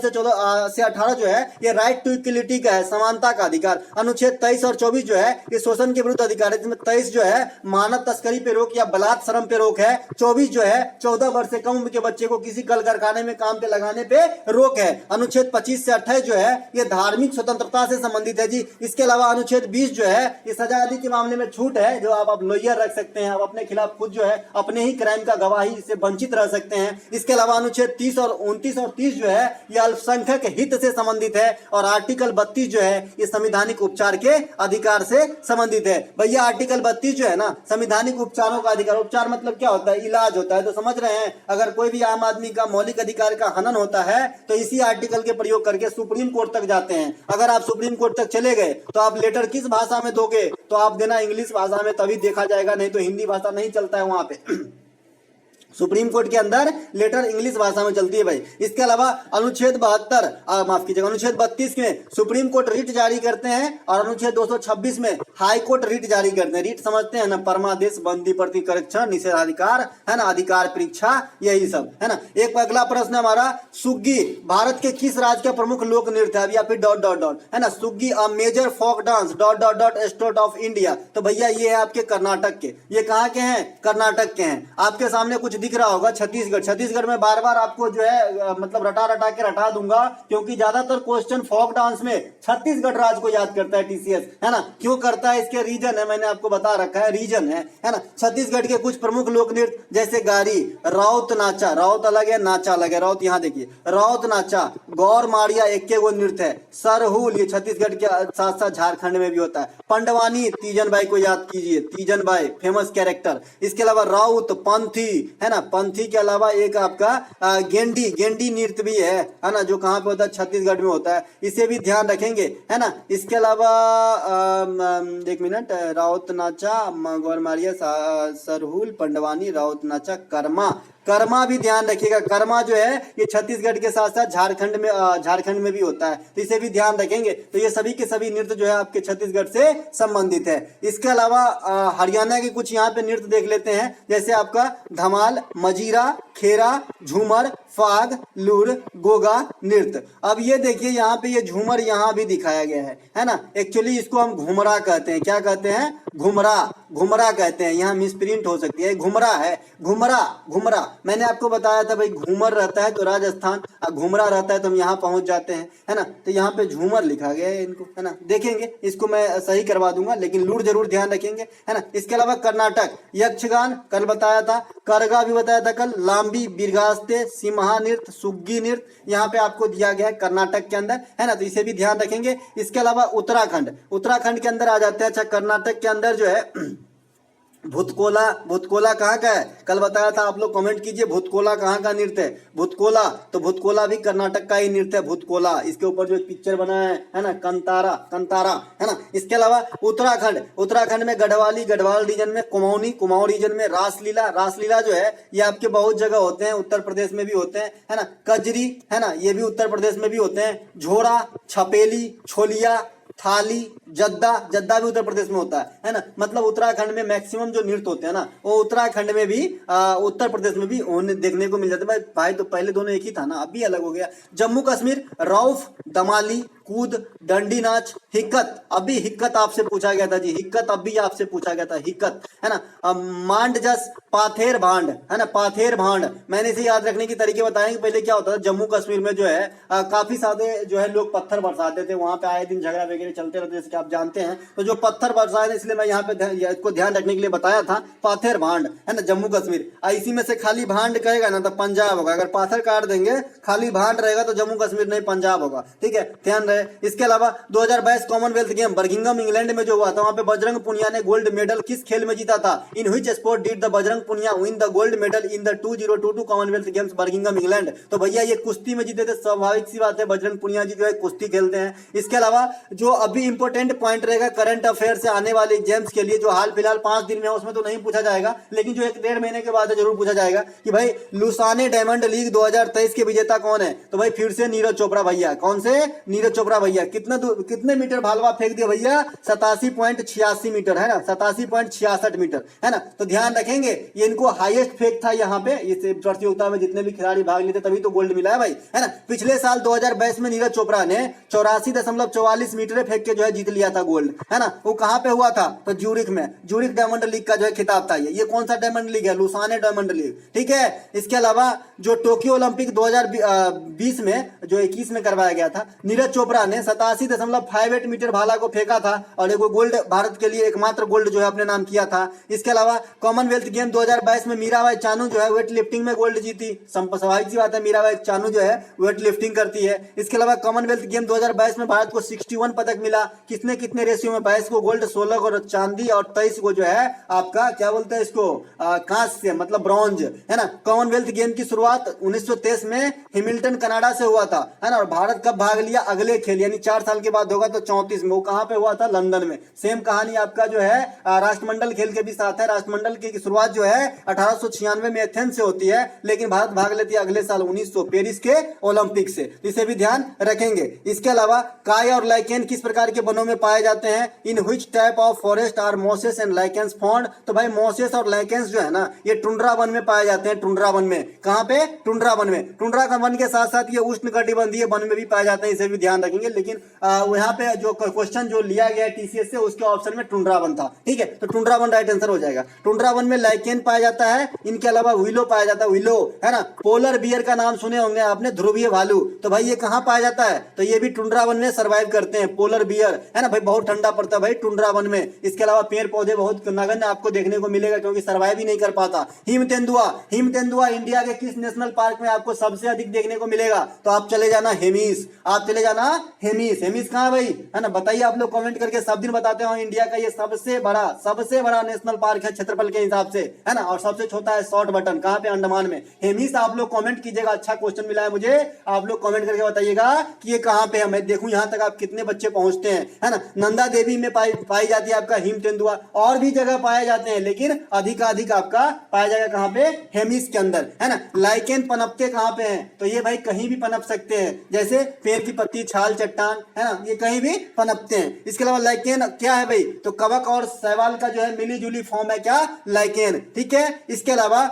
से 18 जो है ये राइट टू इक्वलिटी का है, समानता का अधिकार। अनुच्छेद 23 और 24 जो है ये शोषण के विरुद्ध अधिकार है, जिसमें 23 जो है मानव तस्करी पे रोक या बलात् श्रम पे रोक है। 24 जो है 14 वर्ष से कम उम्र के बच्चे को किसी कल कारखाने में काम पे लगाने पे रोक है। अनुच्छेद 25 से 28 जो है ये धार्मिक स्वतंत्रता से संबंधित है जी। इसके अलावा अनुच्छेद 20 जो है ये सजा आदि के मामले में छूट है, जो आप लॉयर रख सकते हैं, आप अपने खिलाफ खुद जो है अपने ही क्राइम का गवाही से वंचित रह सकते हैं। इसके अलावा अनुच्छेद 30 और 29 और 30 जो है ये अल्पसंख्यक हित से संबंधित है, और आर्टिकल 32 जो है ये संवैधानिक उपचार के अधिकार से संबंधित है। भैया आर्टिकल 32 जो है ना संवैधानिक उपचारों का अधिकार, उपचार मतलब क्या होता है, इलाज होता है। तो समझ रहे हैं, अगर कोई भी आम आदमी का मौलिक अधिकार का हनन होता है तो इसी आर्टिकल के प्रयोग करके सुप्रीम कोर्ट तक जाते हैं। अगर आप सुप्रीम कोर्ट तक चले गए तो आप लेटर किस भाषा में दोगे, तो आप देना इंग्लिश भाषा में, तभी देखा जाएगा, नहीं तो हिंदी भाषा नहीं चलता है वहां पे। सुप्रीम कोर्ट के अंदर लेटर इंग्लिश भाषा में चलती है भाई। इसके अलावा अनुच्छेद 72 माफ कीजिएगा अनुच्छेद 32 में सुप्रीम कोर्ट रिट जारी करते हैं, और अनुच्छेद 226 में हाई कोर्ट रिट जारी करते हैं। रिट समझते हैं ना, परमादेश, बंदी प्रतिकरण, निषेधाधिकार है ना, अधिकार परीक्षा, यही सब है ना। एक अगला प्रश्न हमारा, सुग्गी भारत के किस राज्य का प्रमुख लोक नृत्य है, या फिर डॉट डॉट डॉट है ना। Suggi a major folk dance dot dot dot state of India. तो भैया ये है आपके कर्नाटक के, ये कहाँ के हैं, कर्नाटक के हैं। आपके सामने कुछ दिख रहा होगा छत्तीसगढ़। छत्तीसगढ़ में बार बार आपको जो है मतलब रटा के रटा दूंगा, क्योंकि ज्यादातर क्वेश्चन फोक डांस में छत्तीसगढ़ राज्य को याद करता है टीसीएस, है ना। क्यों करता है, इसके रीजन है, मैंने आपको बता रखा है, रीजन है ना। छत्तीसगढ़ के कुछ प्रमुख लोक नृत्य जैसे गारी, राउत नाचा, राउत अलग है नाचा अलग है, राउत यहाँ देखिए, राउत नाचा, गौर मारिया एक वो नृत्य है। सरहुल ये छत्तीसगढ़ के साथ साथ झारखंड में भी होता है। पंडवानी तीजन बाई को याद कीजिए, तीजन बाई फेमस कैरेक्टर। इसके अलावा राउत, पंथी है ना, पंथी के अलावा एक आपका गेंडी, गेंडी नृत्य भी है ना, जो कहाँ पे होता है, छत्तीसगढ़ में होता है, इसे भी ध्यान रखेंगे है ना। इसके अलावा एक मिनट, राउत नाचा, गौर मारिया, सरहुल, पंडवानी, राउत नाचा, कर्मा, कर्मा भी ध्यान रखिएगा। कर्मा जो है ये छत्तीसगढ़ के साथ साथ झारखंड में भी होता है, तो इसे भी ध्यान रखेंगे। तो ये सभी के सभी नृत्य जो है आपके छत्तीसगढ़ से संबंधित है। इसके अलावा हरियाणा के कुछ यहाँ पे नृत्य देख लेते हैं, जैसे आपका धमाल, मजीरा, खेरा, झूमर, फाग, लूर, गोगा नृत्य। अब ये देखिए यहाँ पे ये झूमर यहाँ भी दिखाया गया है ना। एक्चुअली इसको हम घुमरा कहते हैं, क्या कहते हैं, घुमरा, घुमरा कहते हैं। यहाँ मिसप्रिंट हो सकती है, घुमरा है, घुमरा, घुमरा। मैंने आपको बताया था भाई, घूमर रहता है तो राजस्थान, और घुमरा रहता है तो हम यहाँ पहुंच जाते हैं, है ना। तो यहाँ पे झूमर लिखा गया है इनको, है ना, देखेंगे, इसको मैं सही करवा दूंगा, लेकिन लूर जरूर ध्यान रखेंगे, है ना। इसके अलावा कर्नाटक, यक्षगान कल बताया था, करगा भी बताया था कल, लांबी, बिरगास्ते, सिम्हा नृत्य, सुग्गी नृत्य यहाँ पे आपको दिया गया है कर्नाटक के अंदर, है ना, तो इसे भी ध्यान रखेंगे। इसके अलावा उत्तराखंड, उत्तराखंड के अंदर आ जाते हैं। अच्छा, कर्नाटक के अंदर जो है भूतकोला, भूतकोला कहाँ का है, कल बताया था, आप लोग कमेंट कीजिए भूतकोला कहाँ का नृत्य है, भूतकोला। तो भूतकोला भी कर्नाटक का ही नृत्य है, भूतकोला। इसके ऊपर जो पिक्चर बना है ना, कंतारा, कंतारा, है ना। इसके अलावा उत्तराखंड, उत्तराखंड में गढ़वाली, गढ़वाल रीजन में, कुमाऊनी, कुमाऊं रीजन में, रासलीला, रासलीला जो है ये आपके बहुत जगह होते हैं, उत्तर प्रदेश में भी होते हैं, है ना। कजरी, है ना, ये भी उत्तर प्रदेश में भी होते हैं। झोरा, छपेली, छोलिया, थाली, जद्दा, जद्दा भी उत्तर प्रदेश में होता है ना। मतलब उत्तराखंड में मैक्सिमम जो नृत्य होते हैं ना, वो उत्तराखंड में भी उत्तर प्रदेश में भी देखने को मिल जाते हैं। भाई तो पहले दोनों एक ही था ना, अभी अलग हो गया। जम्मू कश्मीर, रौफ, दमाली, कूद, डंडी नाच, हिक्कत, अभी हिक्कत आपसे पूछा गया था जी, हिक्कत अभी आपसे पूछा गया था, हिक्कत, है ना। मांड जस, पाथेर भांड, है ना, पाथेर भांड। मैंने इसे याद रखने की तरीके बताए कि पहले क्या होता था, जम्मू कश्मीर में जो है काफी सारे जो है लोग पत्थर बरसाते थे, वहां पे आए दिन झगड़ा वगैरह चलते रहते, जैसे कि आप जानते हैं। तो जो पत्थर बरसाए थे, इसलिए मैं यहाँ पे इसको ध्यान रखने के लिए बताया था, पाथेर भांड, है ना, जम्मू कश्मीर। इसी में से खाली भांड कहेगा ना तो पंजाब होगा, अगर पाथर काट देंगे खाली भांड रहेगा तो जम्मू कश्मीर नहीं पंजाब होगा, ठीक है, ध्यान रहे। इसके अलावा 2022 कॉमनवेल्थ गेम बर्मिंघम इंग्लैंड में जो हुआ था, वहां पे बजरंग पुनिया ने गोल्ड मेडल किस खेल में जीता था, in which sport did the Bajrang Punia win the gold medal in the 2022 Commonwealth games Birmingham England. तो भैया ये कुश्ती में जीते थे, स्वाभाविक सी बात है, बजरंग पुनिया जी जो है कुश्ती खेलते हैं। इसके अलावा जो अभी इंपॉर्टेंट पॉइंट रहेगा करंट अफेयर से आने वाले एग्जाम्स के लिए, जो हाल फिलहाल 5 दिन में है, उसमें तो नहीं पूछा जाएगा, लेकिन जो 1-1.5 महीने के बाद जरूर पूछा जाएगा कि भाई लुसाने डायमंड लीग 2023 के विजेता कौन है। तो भाई फिर से नीरज चोपड़ा भैया, कौन से, नीरज चोपड़ा भैया कितने मीटर भालवा फेंक दिया भैया? 87.86 मीटर, है ना, 87.66 मीटर, है ना। तो ध्यान रखेंगे ये इनको हाईएस्ट फेंक था यहाँ पे इस प्रतियोगिता में, जितने भी खिलाड़ी भाग लेते तभी तो गोल्ड मिला है भाई, है ना। पिछले साल 2022 में नीरज चोपड़ा ने 84.44 मीटर फेंक के जो है जीत लिया था गोल्ड, है ना। वो कहाँ पे हुआ था? तो ज्यूरिख में, ज्यूरिख डायमंड लीग का जो है खिताब था ये कौन सा डायमंड लीग है? लुसाने डायमंड लीग, ठीक है। इसके अलावा जो टोक्यो ओलंपिक 2020 में जो 21 में करवाया गया था, नीरज चोपड़ा ने 87.58 मीटर भाला को फेंका था और एक गोल्ड भारत के लिए एकमात्र गोल्ड जो है अपने नाम किया था। इसके अलावा कॉमनवेल्थ गेम 2022 में मीराबाई चानू जो है वेट लिफ्टिंग में गोल्ड जीती। स्वाभाविक सी बात है, मीराबाई चानू जो है वेट लिफ्टिंग करती है। इसके अलावा कॉमनवेल्थ गेम 2022 में भारत को 61 पदक मिला। कितने कितने रेशियो में? 22 को गोल्ड, 16 को चांदी और 23 को जो है आपका क्या बोलते हैं इसको, कांस्य मतलब ब्रॉन्ज, है ना। कॉमनवेल्थ गेम की शुरुआत 1923 में हिमिल्टन कनाडा से हुआ था, है ना। और भारत कब भाग लिया? अगले खेल यानी 4 साल के बाद होगा तो 34 में। वो कहां पे हुआ था? लंदन में। सेम कहानी आपका जो है राष्ट्रमंडल खेल के भी साथ है। राष्ट्रमंडल की शुरुआत जो है 1896 में एथेंस से होती है, लेकिन भारत भाग लेती है अगले साल 1900 पेरिस के ओलंपिक से। इसे भी ध्यान रखेंगे। इसके अलावा काय और लाइकेन किस प्रकार के वनों में पाए जाते हैं? In which type of forest are mosses and lichens found? तो भाई मॉसेस और लाइकेन्स जो है ना ये टुंड्रा वन में पाए जाते हैं। टुंड्रा वन में, कहां पे? टुंड्रा वन में। टुंड्रा का वन के साथ साथ ये उष्णकटिबंधीय वन में भी पाए जाते हैं, इसे भी ध्यान रखेंगे। लेकिन यहाँ पे जो क्वेश्चन जो लिया गया है टीसीएस से उसके ऑप्शन में टुंड्रा वन था, ठीक है। तो टुंड्रा वन राइट आंसर हो जाएगा। टुंड्रा वन में लाइकेन पाया जाता है। इनके अलावा विलो पाया जाता है, विलो, है ना। पोलर बियर का नाम सुने होंगे आपने, ध्रुवीय भालू। तो भाई ये कहाँ पाया जाता है? तो ये भी टुंड्रा वन में सर्वाइव करते हैं। पोलर बियर, है ना भाई, बहुत ठंडा पड़ता है भाई टुंड्रा वन में। इसके अलावा पेड़ पौधे बहुत नगण्य आपको देखने को मिलेगा क्योंकि सर्वाइव ही नहीं कर पाता। हिम तेंदुआ इंडिया के किस नेशनल पार्क में आपको सबसे अधिक देखने को मिलेगा? तो आप चले जाना हेमिस, आप चले जाना हेमिस। हेमिस कहाँ भाई, है ना, बताइए आप लोग कमेंट करके। सब दिन बताते हो इंडिया का ये सबसे बड़ा नेशनल पार्क है क्षेत्रफल के हिसाब से, है ना। और सबसे छोटा है शॉर्ट बटन, कहाँ पे? अंडमान में। हेमिस आप लोग कमेंट कीजिएगा। अच्छा क्वेश्चन मिला है मुझे, आप लोग कमेंट करके बताइएगा कि ये कहाँ पे है। मैं देखूं यहाँ तक आप कितने बच्चे पहुंचते हैं, है ना। नंदा देवी में पाई जाती है आपका हिम तेंदुआ। और भी जगह पाए जाते हैं लेकिन अधिकाधिक आपका पाया जाएगा कहाँ पे? हेमिस के अंदर, है ना। लाइकेन पनपते कहाँ पे हैं? तो ये भाई कहीं भी पनप सकते हैं, जैसे पेड़ की पत्ती, छाल, चट्टान, है ना, ये कहीं भी पनपते हैं। इसके अलावा लाइकेन क्या है भाई? तो कवक और शैवाल का जो है मिली जुली फॉर्म है क्या? लाइकेन, ठीक है। इसके अलावा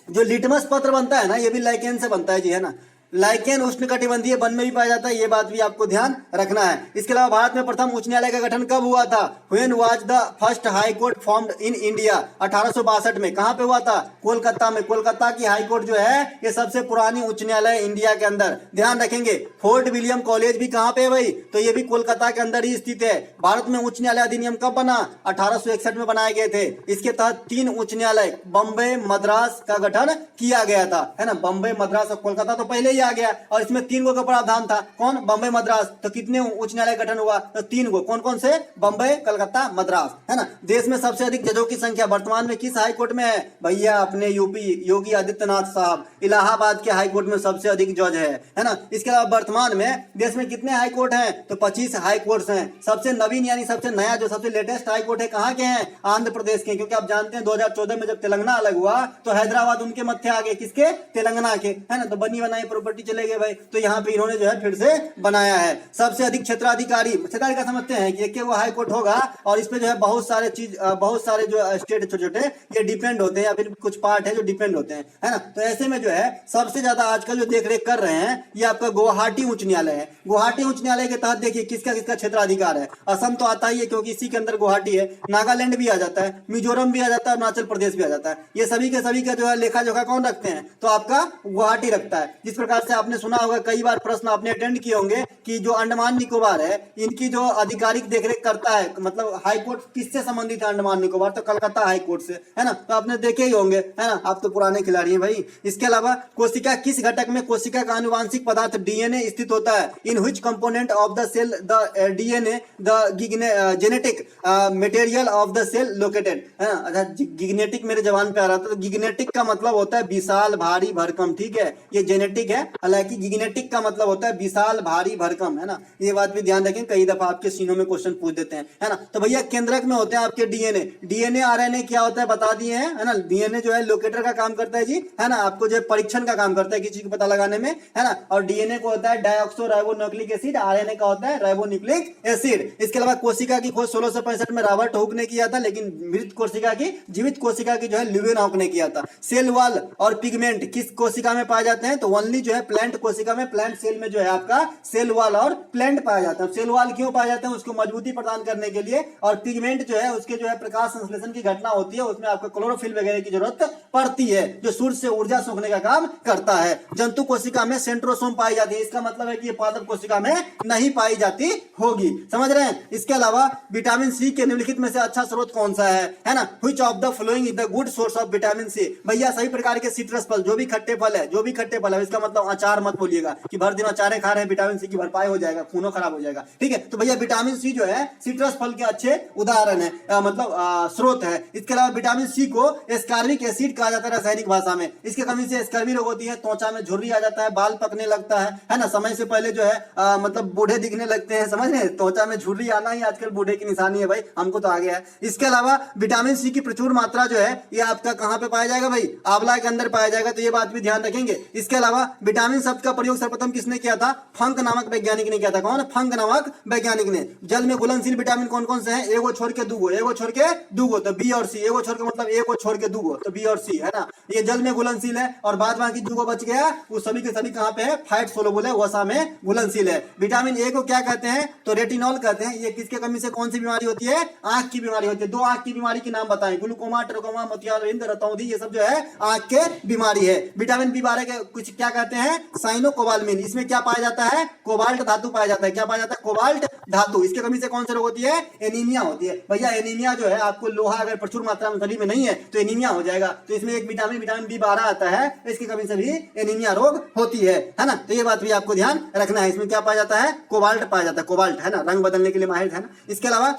जो लिटमस पत्र बनता है ना ये भी लाइकेन से बनता है जी, है ना। लाइकेन उष्णकटिबंधीय वन में भी पाया जाता है, ये बात भी आपको ध्यान रखना है। इसके अलावा भारत में प्रथम उच्च न्यायालय का गठन कब हुआ था? When was the first high court formed in India? 1862 में। कहां पे हुआ था? कोलकाता में। कोलकाता की हाई कोर्ट जो है ये सबसे पुरानी उच्च न्यायालय इंडिया के अंदर। ध्यान रखेंगे। फोर्ट विलियम कॉलेज भी कहां पे है भाई? तो ये भी कोलकाता के अंदर ही स्थित है। भारत में उच्च न्यायालय अधिनियम कब बना? 1861 में बनाए गए थे। इसके तहत 3 उच्च न्यायालय बम्बई मद्रास का गठन किया गया था, है ना। बम्बई मद्रास और कोलकाता तो पहले ही आ गया और इसमें 3 गो का प्रावधान था। कौन? बम्बई मद्रास। तो कितने उच्च न्यायालय गठन हुआ? तो 3 गो। कौन कौन से? बम्बई, कलकत्ता, मद्रास, है ना। देश में सबसे अधिक जजों की संख्या वर्तमान में किस हाई कोर्ट में है? भैया अपने यूपी योगी आदित्यनाथ साहब इलाहाबाद के हाई कोर्ट में सबसे अधिक जज है ना। इसके अलावा वर्तमान में देश में कितने हाई कोर्ट हैं? तो 25 हाई कोर्ट हैं। सबसे नवीन यानी सबसे नया जो सबसे लेटेस्ट हाई कोर्ट है कहाँ के हैं? आंध्र प्रदेश के। क्योंकि आप जानते हैं 2014 में जब तेलंगाना अलग हुआ तो हैदराबाद उनके मध्य आ गए, किसके? तेलंगाना के, है ना। तो बनी बनाई प्रॉपर्टी चले गए भाई, तो यहाँ पे इन्होंने जो है फिर से बनाया है। सबसे अधिक क्षेत्राधिकारी का समझते हैं कि वो हाई कोर्ट होगा और इस पे जो है बहुत सारे जो स्टेट छोटे छोटे ये डिपेंड होते हैं या फिर कुछ पार्ट है जो डिपेंड होते हैं, है ना। तो ऐसे में जो है सबसे ज्यादा आजकल जो देख रेख कर रहे हैं ये आपका गुवाहाटी उच्च न्यायालय है। गुवाहाटी उच्च न्यायालय के तहत देखिए किसका किसका क्षेत्राधिकार है। असम तो आता ही है क्योंकि इसी के अंदर गुवाहाटी है। नागालैंड भी आ जाता है, मिजोरम भी आ जाता है, अरुणाचल प्रदेश भी आ जाता है। ये सभी के जो है लेखा जोखा कौन रखते हैं? तो आपका गुवाहाटी रखता है। जिस प्रकार से आपने सुना होगा, कई बार प्रश्न आपने अटेंड किए होंगे कि जो अंडमान निकोबार है इनकी जो आधिकारिक देखरेख करता है, मतलब हाई कोर्ट किससे संबंधित है अंडमान निकोबार? तो कलकत्ता हाई कोर्ट से, है ना। तो आपने देखे ही होंगे, है ना, आप तो पुराने खिलाड़ी हैं भाई। इसके अलावा कोशिका किस घटक में कोशिका का आनुवांशिक पदार्थ डीएनए स्थित होता है? In which component of the cell the DNA the genetic material of the cell located, है ना। अच्छा, गिग्नेटिक मेरे जवान पे आ रहा था। तो गिग्नेटिक का मतलब होता है विशाल, भारी, भरकम, ठीक है। ये जेनेटिक है हालांकि गिगनेटिक का मतलब होता है विशाल, भारी, भरकम, है ना। ये बात भी ध्यान रखें, कई दफा आपके सीनों में क्वेश्चन पूछ देते हैं, है ना। तो भैया केंद्रक में होते हैं आपके डीएनए आरएनए क्या होता है बता दिए हैं, है ना। डीएनए जो है लोकेटर का काम करता है जी, है ना, आपको जो है परीक्षण का काम करता है किसी चीज को पता लगाने में, है ना। और डीएनए को होता है डायऑक्सो राइबोन्यूक्लिक एसिड, आरएनए का होता है राइबोन्यूक्लिक एसिड। इसके अलावा कोशिका की खोज 1665 में रॉबर्ट हुक ने किया था, लेकिन मृत कोशिका की, जीवित कोशिका की जो है ल्यूवेनहॉक ने किया था। सेल वॉल और पिगमेंट किस कोशिका में पाए जाते हैं, तो ओनली जो है प्लांट कोशिका में, प्लांट सेल में जो है आपका सेल वॉल और प्लांट पाया जाता है। सेल वॉल क्यों पाए जाते हैं, उसको मजबूती प्रदान करने के लिए, और पिगमेंट जो है उसके जो है प्रकाश संश्लेषण की घटना होती है, उसमें आपको क्लोरोफिल वगैरह की जरूरत पड़ती है, जो सूर्य से ऊर्जा सोखने का काम करता है। जंतु कोशिका में सेंट्रोसोम पाई जाती है, इसका मतलब है कि ये पादप कोशिका में नहीं पाई जाती होगी, समझ रहे हैं। इसके अलावा विटामिन सी के निम्नलिखित में से अच्छा स्रोत कौन सा है ना। Which of the following is the good source of vitamin C. भैया सभी प्रकार के सिट्रस फल, जो भी खट्टे फल है, जो भी खट्टे फल है, इसका मतलब अचार मत बोलिएगा कि भर दिन अचारे खा रहे हैं, विटामिन सी की भरपाई हो जाएगा, खूनो खराब हो जाएगा, ठीक है। तो भैया विटामिन सी जो है सिट्रस फल के अच्छे उदाहरण है, मतलब स्रोत है। इसके अलावा विटामिन सी को एस्कॉर्बिक एसिड कहा जाता है रासायनिक भाषा में। इसकी कमी से स्कर्वी रोग होती है, त्वचा में झुर्री आ जाता है, बाल पकने लगता है ना, समय से पहले जो है मतलब बूढ़े दिखने लगते हैं, समझ रहे हैं। त्वचा में झुर्री आना ही आजकल बूढ़े की निशानी है भाई, हमको तो आ गया है। इसके अलावा विटामिन सी की प्रचुर मात्रा जो है ये आपका कहां पे पाया जाएगा भाई, आंवला के अंदर पाया जाएगा, तो ये बात भी ध्यान रखेंगे। इसके अलावा विटामिन शब्द का प्रयोग सर्वप्रथम किसने किया था, फंक नामक वैज्ञानिक ने किया था। कौन, फंक नामक वैज्ञानिक ने। जल में घुलनशील विटामिन कौन कौन से हैं, एगो छोड़ के दूगो, एगो छोड़ के दूगो, तो बी और सी। एगो छोड़ के मतलब एगो छोड़ के दूगो, तो बी और सी, है ना। ये जल में घुलनशील है, और बाद बाकी दूगो बच गया, वो सभी के सभी कहां पे है, फैट सोलुबल है, वसा में घुलनशील है। विटामिन ए को क्या कहते हैं, तो रेटिनॉल कहते हैं। ये किसके कमी से कौन सी बीमारी होती है, आंख की बीमारी होती है। दो आंख की बीमारी के नाम बताएं, ग्लूकोमा, ट्रोकोमा, मोतियाबिंद, रतौंधी, ये सब जो है आंख के बीमारी है। विटामिन बी12 के कुछ क्या कहते हैं, साइनोकोबालमिन। इसमें क्या पाया जाता है, कोबाल्ट धातु पाया जाता है। क्या पाया जाता है, कोबाल्ट धातु। इसके कमी से कौन सी रोग होती है, एनीमिया होती है। भैया एनीमिया जो है आपको, लोहा अगर प्रचुर मात्रा में शरीर में नहीं है तो एनीमिया हो जाएगा। तो इसमें एक विटामिन बी12 आता है, इसकी कमी से भी एनीमिया रोग होती है ना। तो ये बात भी आपको ध्यान रखना है। इसमें क्या पाया जाता है, कोबाल्ट पाया जाता है, कोबाल्ट, है ना, रंग बदलने के लिए माहिर है ना। इसके अलावा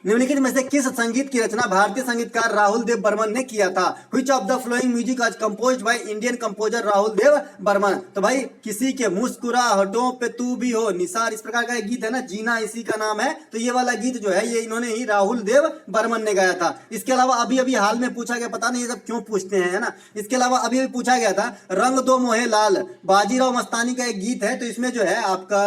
निम्नलिखित में से किस संगीत की रचना भारतीय संगीतकार राहुल देव बर्मन ने किया था। Which of the following music was composed by Indian composer Rahul Dev Burman. तो भाई किसी के मुस्कुराहटों पे तू भी हो निसार, इस प्रकार का एक गीत है ना, जीना इसी का नाम है। तो ये वाला गीत जो है ये इन्होंने ही राहुल देव बर्मन ने गाया था। इसके अलावा अभी अभी हाल में पूछा गया, पता नहीं ये सब क्यों पूछते हैं, है ना। इसके अलावा अभी अभी पूछा गया था, रंग दो मोहे लाल, बाजीराव मस्तानी का एक गीत है। तो इसमें जो है आपका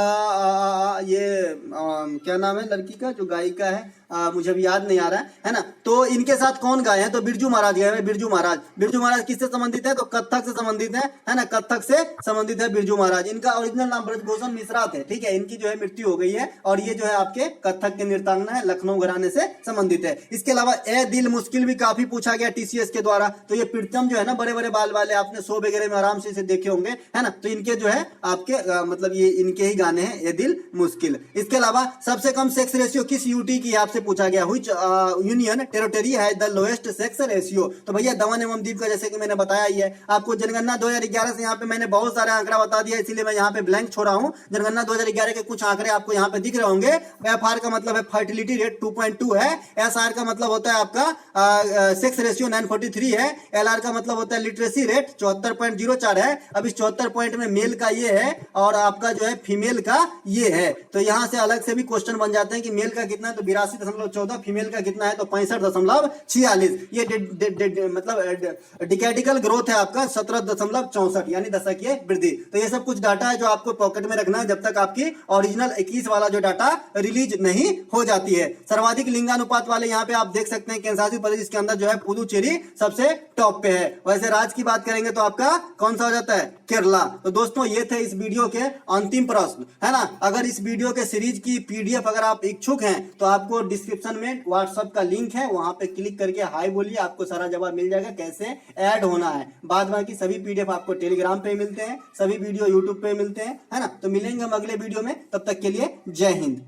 क्या नाम है लड़की का, जो गायिका है, मुझे अभी याद नहीं आ रहा है ना। तो इनके साथ कौन गाए हैं, तो बिरजू महाराज गाए हैं। बिरजू महाराज किससे संबंधित है, तो कत्थक से संबंधित है ना, कत्थक से संबंधित है बिरजू महाराज। इनका ओरिजिनल नाम ब्रजभूषण मिश्रा थे, ठीक है। इनकी जो है मृत्यु हो गई है, और ये जो है आपके कत्थक के नृत्यांगना है, लखनऊ घराने से संबंधित है। इसके अलावा ए दिल मुश्किल भी काफी पूछा गया टीसीएस के द्वारा। तो ये प्रीतम जो है ना, बड़े बड़े बाल वाले, आपने शो वगैरह में आराम से इसे देखे होंगे, है ना। तो इनके जो है आपके मतलब ये इनके ही गाने हैं, ए दिल मुश्किल। इसके अलावा सबसे कम सेक्स रेशियो किस यूटी की आपसे पूछा गया, व्हिच यूनियन टेरिटरी है द लोएस्ट सेक्स रेशियो। तो भैया दमन एवं दीव का, जैसे कि मैंने बताया ही है आपको। जनगणना 2011 से यहाँ पे मैंने बहुत सारे आंकड़ा बता दिया, इसीलिए मैं यहाँ पे ब्लैंक छोड़ा हूँ। जनगणना 2011 के कुछ आंकड़े आपको यहाँ पे दिख रहे होंगे। एफआर का मतलब है फर्टिलिटी रेट 2.2 है, एसआर का मतलब होता है आपका सेक्स रेशियो 943 है, एलआर का मतलब होता है लिटरेसी रेट 74.04 है। अब इस 74 पॉइंट में मेल का ये है, और आपका जो है फीमेल का ये है। तो यहाँ से अलग से भी क्वेश्चन बन जाते हैं कि मेल का कितना है, तो 82.14, फीमेल का कितना है, तो 65.46। ये मतलब डिकैडिकल ग्रोथ है आपका 17.64, यानी दशकीय वृद्धि। तो ये सब कुछ डाटा है जो आपको पॉकेट में रखना है जब तक आपकी ओरिजिनल 21 वाला जो डाटा रिलीज नहीं हो जाती है। सर्वाधिक लिंगानुपात वाले यहाँ पे आप देख सकते हैं केंद्रशासित प्रदेश, इसके अंदर जो है पुदुचेरी सबसे टॉप पे है। वैसे राज्य की बात करेंगे तो आपका कौन सा हो जाता है, केरला। तो दोस्तों ये थे इस वीडियो के अंतिम प्रश्न, है ना। अगर इस वीडियो के सीरीज की पीडीएफ अगर आप इच्छुक हैं तो आपको डिस्क्रिप्शन में व्हाट्सएप का लिंक है, वहां पे क्लिक करके हाय बोलिए, आपको सारा जवाब मिल जाएगा कैसे ऐड होना है। बाद बाकी सभी पीडीएफ आपको टेलीग्राम पे मिलते हैं, सभी वीडियो यूट्यूब पे मिलते हैं, है ना। तो मिलेंगे हम अगले वीडियो में, तब तक के लिए जय हिंद।